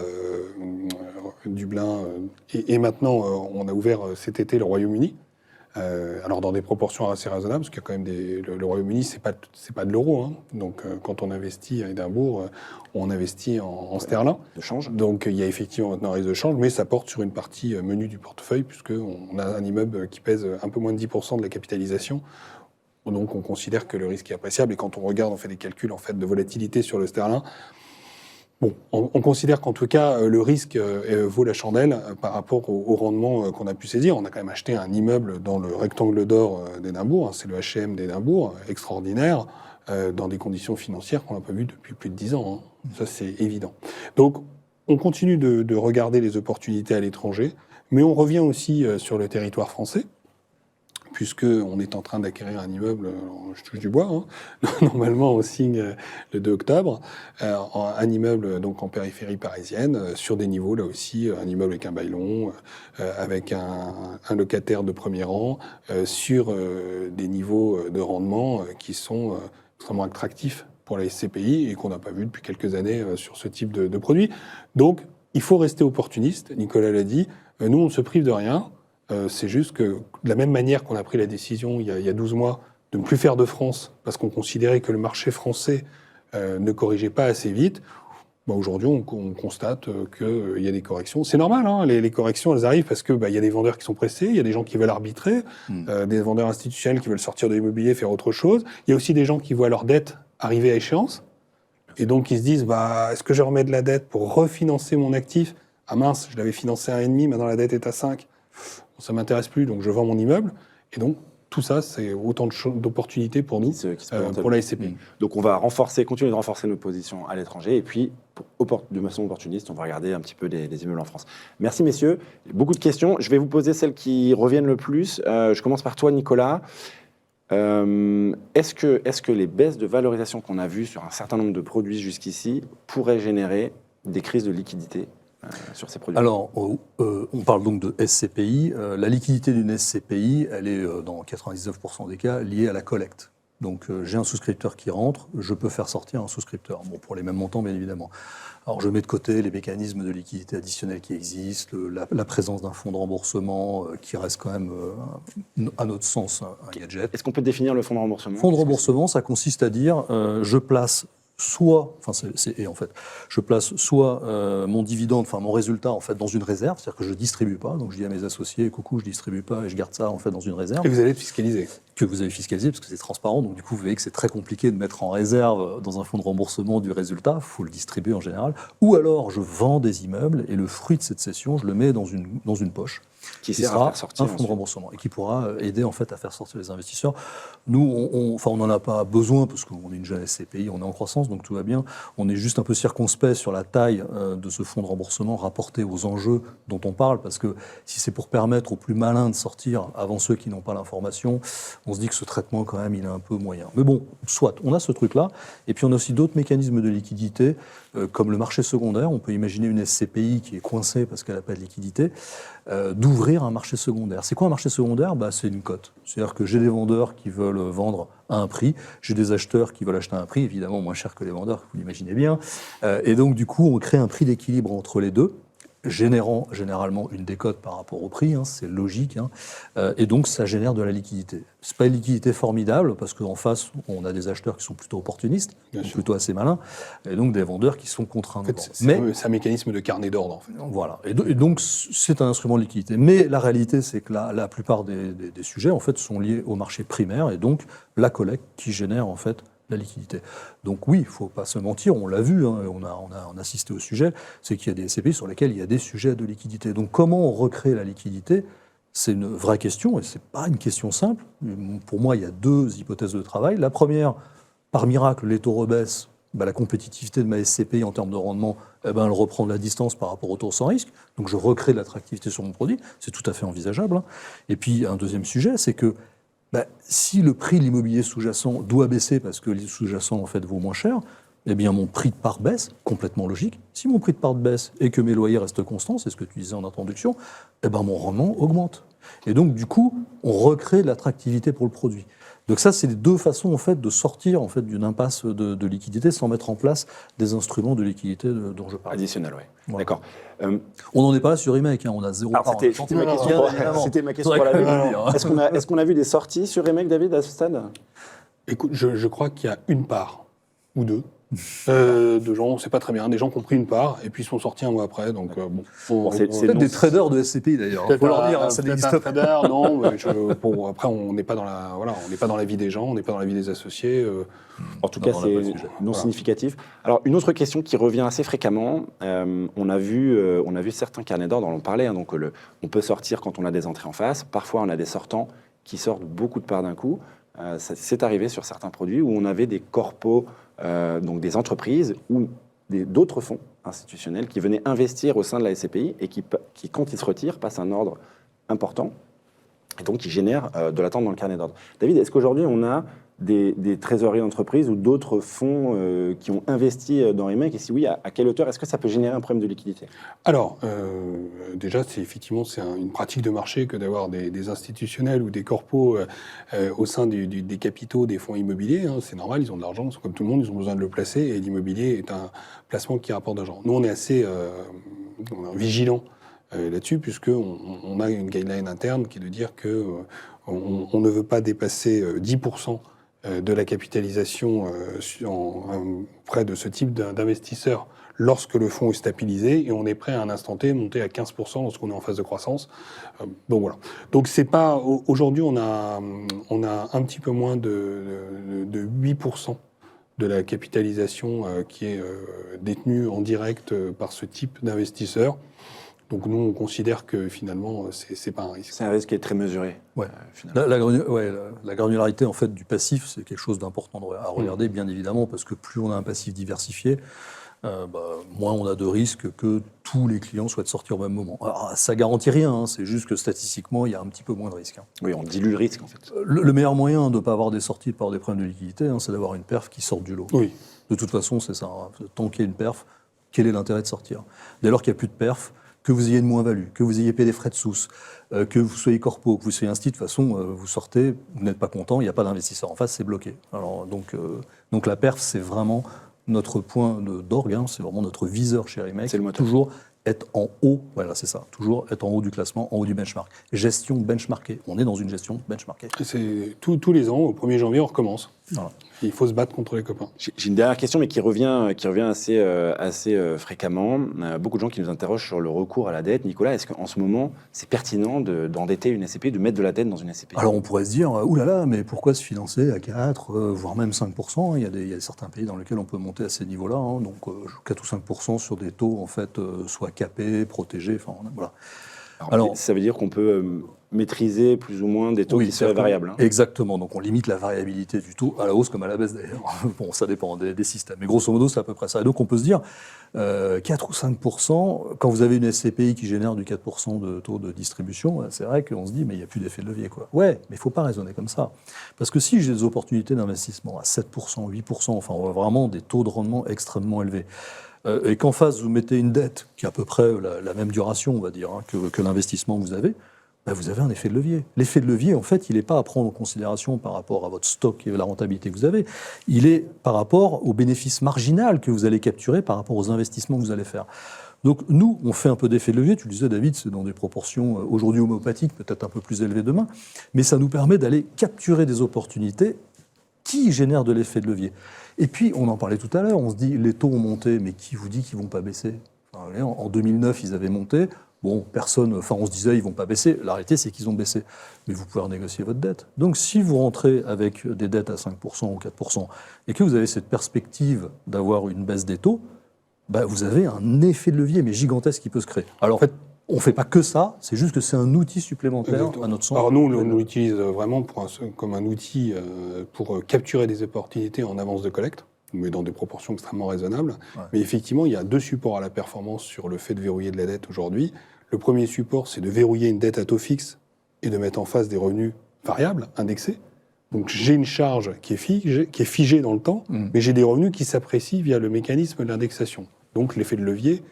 Dublin, et maintenant on a ouvert cet été le Royaume-Uni. Alors dans des proportions assez raisonnables, parce qu'il y a quand même le Royaume-Uni, c'est pas de l'euro, donc quand on investit à Édimbourg, on investit en sterling. De change. Donc il y a effectivement maintenant un risque de change, mais ça porte sur une partie menue du portefeuille, puisqu'on a un immeuble qui pèse un peu moins de 10% de la capitalisation. Donc on considère que le risque est appréciable, et quand on regarde, on fait des calculs en fait de volatilité sur le sterling. Bon, on considère qu'en tout cas, le risque vaut la chandelle par rapport au rendement qu'on a pu saisir. On a quand même acheté un immeuble dans le rectangle d'or d'Édimbourg, c'est le H&M d'Édimbourg, extraordinaire, dans des conditions financières qu'on n'a pas vues depuis plus de 10 ans. Ça, c'est évident. Donc, on continue de regarder les opportunités à l'étranger, mais on revient aussi sur le territoire français, puisqu'on est en train d'acquérir un immeuble, je touche du bois, normalement on signe le 2 octobre, un immeuble donc en périphérie parisienne, sur des niveaux là aussi, un immeuble avec un bail long, avec un locataire de premier rang, sur des niveaux de rendement qui sont extrêmement attractifs pour la SCPI et qu'on n'a pas vu depuis quelques années sur ce type de produit. Donc, il faut rester opportuniste, Nicolas l'a dit. Nous, on ne se prive de rien. C'est juste que, de la même manière qu'on a pris la décision il y a 12 mois de ne plus faire de France parce qu'on considérait que le marché français ne corrigeait pas assez vite, aujourd'hui, on constate qu'il y a des corrections. C'est normal, hein, les corrections, elles arrivent parce que y a des vendeurs qui sont pressés, il y a des gens qui veulent arbitrer, des vendeurs institutionnels qui veulent sortir de l'immobilier, faire autre chose. Il y a aussi des gens qui voient leur dette arriver à échéance et donc ils se disent est-ce que je remets de la dette pour refinancer mon actif ? Ah mince, je l'avais financé à 1,5, maintenant la dette est à 5. Ça m'intéresse plus, donc je vends mon immeuble. Et donc, tout ça, c'est autant d'opportunités pour nous, pour la SCPI. Donc on va continuer de renforcer nos positions à l'étranger, et puis, de façon opportuniste, on va regarder un petit peu les immeubles en France. Merci messieurs, beaucoup de questions. Je vais vous poser celles qui reviennent le plus. Je commence par toi Nicolas. Est-ce que les baisses de valorisation qu'on a vues sur un certain nombre de produits jusqu'ici pourraient générer des crises de liquidité sur ces produits? Alors, on parle donc de SCPI. La liquidité d'une SCPI, elle est dans 99% des cas liée à la collecte. Donc, j'ai un souscripteur qui rentre, je peux faire sortir un souscripteur. Bon, pour les mêmes montants, bien évidemment. Alors, je mets de côté les mécanismes de liquidité additionnelle qui existent, la présence d'un fonds de remboursement qui reste quand même, à notre sens, un gadget. Est-ce qu'on peut définir le fonds de remboursement? Fonds de remboursement, ça consiste à dire, je place je place soit mon dividende, mon résultat en fait dans une réserve, c'est-à-dire que je distribue pas. Donc je dis à mes associés, coucou, je distribue pas et je garde ça en fait dans une réserve. Et vous allez être fiscalisé. Que vous avez fiscalisé parce que c'est transparent. Donc du coup, vous voyez que c'est très compliqué de mettre en réserve dans un fonds de remboursement du résultat. Il faut le distribuer en général. Ou alors je vends des immeubles et le fruit de cette cession, je le mets dans une poche. Qui sera à faire sortir un fonds de remboursement et qui pourra aider en fait à faire sortir les investisseurs. Nous, on n'en a pas besoin parce qu'on est une jeune SCPI, on est en croissance, donc tout va bien. On est juste un peu circonspect sur la taille de ce fonds de remboursement rapporté aux enjeux dont on parle, parce que si c'est pour permettre aux plus malins de sortir avant ceux qui n'ont pas l'information, on se dit que ce traitement quand même il est un peu moyen. Mais bon, soit, on a ce truc-là, et puis on a aussi d'autres mécanismes de liquidité, comme le marché secondaire. On peut imaginer une SCPI qui est coincée parce qu'elle n'a pas de liquidité, d'ouvrir un marché secondaire. C'est quoi un marché secondaire ? C'est une cote. C'est-à-dire que j'ai des vendeurs qui veulent vendre à un prix, j'ai des acheteurs qui veulent acheter à un prix, évidemment moins cher que les vendeurs, vous l'imaginez bien. Et donc du coup, on crée un prix d'équilibre entre les deux, générant généralement une décote par rapport au prix, c'est logique, et donc ça génère de la liquidité. C'est pas une liquidité formidable, parce qu'en face, on a des acheteurs qui sont plutôt opportunistes, plutôt assez malins, et donc des vendeurs qui sont contraints de vendre. C'est un mécanisme de carnet d'ordre, en fait. Voilà, et donc c'est un instrument de liquidité. Mais la réalité, c'est que la plupart des sujets, en fait, sont liés au marché primaire, et donc la collecte qui génère, en fait, la liquidité. Donc oui, il ne faut pas se mentir, on l'a vu, on a assisté au sujet, c'est qu'il y a des SCPI sur lesquels il y a des sujets de liquidité. Donc comment on recrée la liquidité ? C'est une vraie question, et ce n'est pas une question simple. Pour moi, il y a deux hypothèses de travail. La première, par miracle, les taux rebaissent, la compétitivité de ma SCPI en termes de rendement, elle reprend de la distance par rapport au taux sans risque, donc je recrée de l'attractivité sur mon produit, c'est tout à fait envisageable. Et puis un deuxième sujet, c'est que si le prix de l'immobilier sous-jacent doit baisser parce que le sous-jacent en fait vaut moins cher, eh bien mon prix de part baisse, complètement logique. Si mon prix de part baisse et que mes loyers restent constants, c'est ce que tu disais en introduction, mon rendement augmente. Et donc du coup, on recrée de l'attractivité pour le produit. Donc ça, c'est les deux façons en fait de sortir en fait d'une impasse de liquidité sans mettre en place des instruments de liquidité dont je parle. Additionnel, oui. Voilà. D'accord. On n'en est pas là sur Remake, on a zéro. C'était ma question pour la vie. Est-ce qu'on a vu des sorties sur Remake, David, à ce stade ? Écoute, je crois qu'il y a une part ou deux de gens, on ne sait pas très bien, des gens qui ont pris une part et puis ils sont sortis un mois après. Donc c'est peut-être des traders de SCPI d'ailleurs. Il faut leur dire, ça n'existe pas. Trader, non. Après, on n'est pas dans la vie des gens, on n'est pas dans la vie des associés. En tout cas, c'est non significatif. Alors, une autre question qui revient assez fréquemment, on a vu certains carnets d'ordre, on en parlait, donc on peut sortir quand on a des entrées en face. Parfois, on a des sortants qui sortent beaucoup de parts d'un coup. C'est arrivé sur certains produits où on avait des corpos, donc des entreprises ou d'autres fonds institutionnels qui venaient investir au sein de la SCPI et qui, quand ils se retirent, passent un ordre important et donc qui génèrent de l'attente dans le carnet d'ordre. David, est-ce qu'aujourd'hui on a des trésoreries d'entreprise ou d'autres fonds qui ont investi dans Remake? Et si oui, à quelle hauteur? Est-ce que ça peut générer un problème de liquidité? Alors, déjà, c'est une pratique de marché que d'avoir des institutionnels ou des corpos au sein des capitaux des fonds immobiliers. Hein. C'est normal, ils ont de l'argent, ils sont comme tout le monde, ils ont besoin de le placer et l'immobilier est un placement qui rapporte d'argent. Nous, on est assez vigilants là-dessus, puisqu'on a une guideline interne qui est de dire que on ne veut pas dépasser 10% de la capitalisation auprès de ce type d'investisseurs lorsque le fonds est stabilisé, et on est prêt à un instant T monter à 15% lorsqu'on est en phase de croissance. Donc voilà. Donc c'est pas aujourd'hui on a un petit peu moins de 8% de la capitalisation qui est détenue en direct par ce type d'investisseurs. Donc nous, on considère que finalement, c'est pas un risque. C'est un risque qui est très mesuré. Ouais. finalement. La granularité en fait du passif, c'est quelque chose d'important à regarder, bien évidemment, parce que plus on a un passif diversifié, moins on a de risques que tous les clients souhaitent sortir au même moment. Alors, ça garantit rien, hein, c'est juste que statistiquement, il y a un petit peu moins de risques. Hein. Oui, on dilue le risque en fait. Le meilleur moyen de ne pas avoir des sorties, de ne pas avoir des problèmes de liquidité, hein, c'est d'avoir une perf qui sorte du lot. Oui. De toute façon, c'est ça. Hein. Tant qu'il y a une perf, quel est l'intérêt de sortir? Dès lors qu'il n'y a plus de perf, que vous ayez une moins-value, que vous ayez payé des frais de sous, que vous soyez corpo, que vous soyez institut, de toute façon, vous sortez, vous n'êtes pas content, il n'y a pas d'investisseur en face, c'est bloqué. Alors, donc la perf, c'est vraiment notre point d'orgue, hein, c'est vraiment notre viseur chez Remake. C'est le moteur. Toujours être en haut, voilà, c'est ça, toujours être en haut du classement, en haut du benchmark. Gestion benchmarkée, on est dans une gestion benchmarkée. C'est tous les ans, au 1er janvier, on recommence. Voilà. Il faut se battre contre les copains. J'ai une dernière question, mais qui revient assez fréquemment. Beaucoup de gens qui nous interrogent sur le recours à la dette. Nicolas, est-ce qu'en ce moment, c'est pertinent d'endetter une SCPI, de mettre de la dette dans une SCPI? Alors on pourrait se dire, oulala, mais pourquoi se financer à 4, voire même 5% il y a certains pays dans lesquels on peut monter à ces niveaux-là, hein, donc 4 ou 5% sur des taux en fait soit capés, protégés, enfin voilà. Alors, ça veut dire qu'on peut maîtriser plus ou moins des taux qui seraient variables. Hein. Exactement, donc on limite la variabilité du taux à la hausse comme à la baisse d'ailleurs. Bon, ça dépend des systèmes, mais grosso modo c'est à peu près ça. Et donc on peut se dire 4 ou 5%, quand vous avez une SCPI qui génère du 4% de taux de distribution, c'est vrai qu'on se dit mais il n'y a plus d'effet de levier, quoi. Ouais, mais il ne faut pas raisonner comme ça. Parce que si j'ai des opportunités d'investissement à 7%, 8%, enfin on a vraiment des taux de rendement extrêmement élevés, et qu'en face vous mettez une dette qui a à peu près la même duration, on va dire, hein, que l'investissement que vous avez, vous avez un effet de levier. L'effet de levier, en fait, il n'est pas à prendre en considération par rapport à votre stock et la rentabilité que vous avez. Il est par rapport au bénéfice marginal que vous allez capturer par rapport aux investissements que vous allez faire. Donc nous, on fait un peu d'effet de levier. Tu le disais, David, c'est dans des proportions aujourd'hui homéopathiques, peut-être un peu plus élevées demain, mais ça nous permet d'aller capturer des opportunités qui génèrent de l'effet de levier. Et puis, on en parlait tout à l'heure, on se dit, les taux ont monté, mais qui vous dit qu'ils ne vont pas baisser? Enfin, en 2009, ils avaient monté. Bon, personne, enfin, on se disait, ils ne vont pas baisser. La réalité, c'est qu'ils ont baissé. Mais vous pouvez renégocier votre dette. Donc, si vous rentrez avec des dettes à 5% ou 4%, et que vous avez cette perspective d'avoir une baisse des taux, vous avez un effet de levier, mais gigantesque, qui peut se créer. Alors, en fait, on ne fait pas que ça, c'est juste que c'est un outil supplémentaire. Exactement. À notre sens. Alors nous, on l'utilise vraiment comme un outil pour capturer des opportunités en avance de collecte, mais dans des proportions extrêmement raisonnables. Ouais. Mais effectivement, il y a 2 supports à la performance sur le fait de verrouiller de la dette aujourd'hui. Le premier support, c'est de verrouiller une dette à taux fixe et de mettre en face des revenus variables, indexés. Donc j'ai une charge qui est figée dans le temps, mais j'ai des revenus qui s'apprécient via le mécanisme de l'indexation. Donc l'effet de levier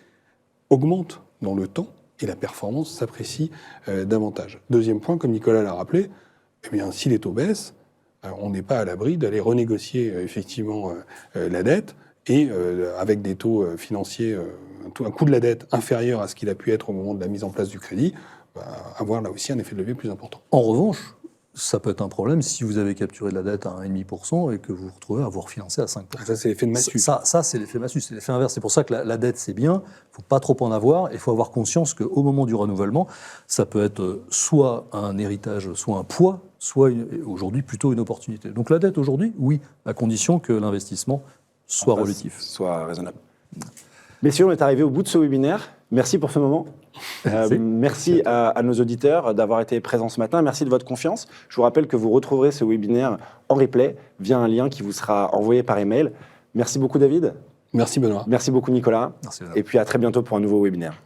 augmente dans le temps et la performance s'apprécie davantage. Deuxième point, comme Nicolas l'a rappelé, eh bien, si les taux baissent, on n'est pas à l'abri d'aller renégocier effectivement la dette et avec des taux financiers, un coût de la dette inférieur à ce qu'il a pu être au moment de la mise en place du crédit, avoir là aussi un effet de levier plus important. En revanche, ça peut être un problème si vous avez capturé de la dette à 1,5% et que vous vous retrouvez à vous refinancer à 5%. Ça, c'est l'effet de massue. Ça c'est l'effet massue, c'est l'effet inverse. C'est pour ça que la dette, c'est bien, il ne faut pas trop en avoir, et il faut avoir conscience qu'au moment du renouvellement, ça peut être soit un héritage, soit un poids, soit aujourd'hui plutôt une opportunité. Donc la dette aujourd'hui, oui, à condition que l'investissement soit relatif. Soit raisonnable. Messieurs, on est arrivé au bout de ce webinaire. Merci pour ce moment. Merci à nos auditeurs d'avoir été présents ce matin. Merci de votre confiance. Je vous rappelle que vous retrouverez ce webinaire en replay via un lien qui vous sera envoyé par email. Merci beaucoup, David. Merci, Benoît. Merci beaucoup, Nicolas. Merci, et puis à très bientôt pour un nouveau webinaire.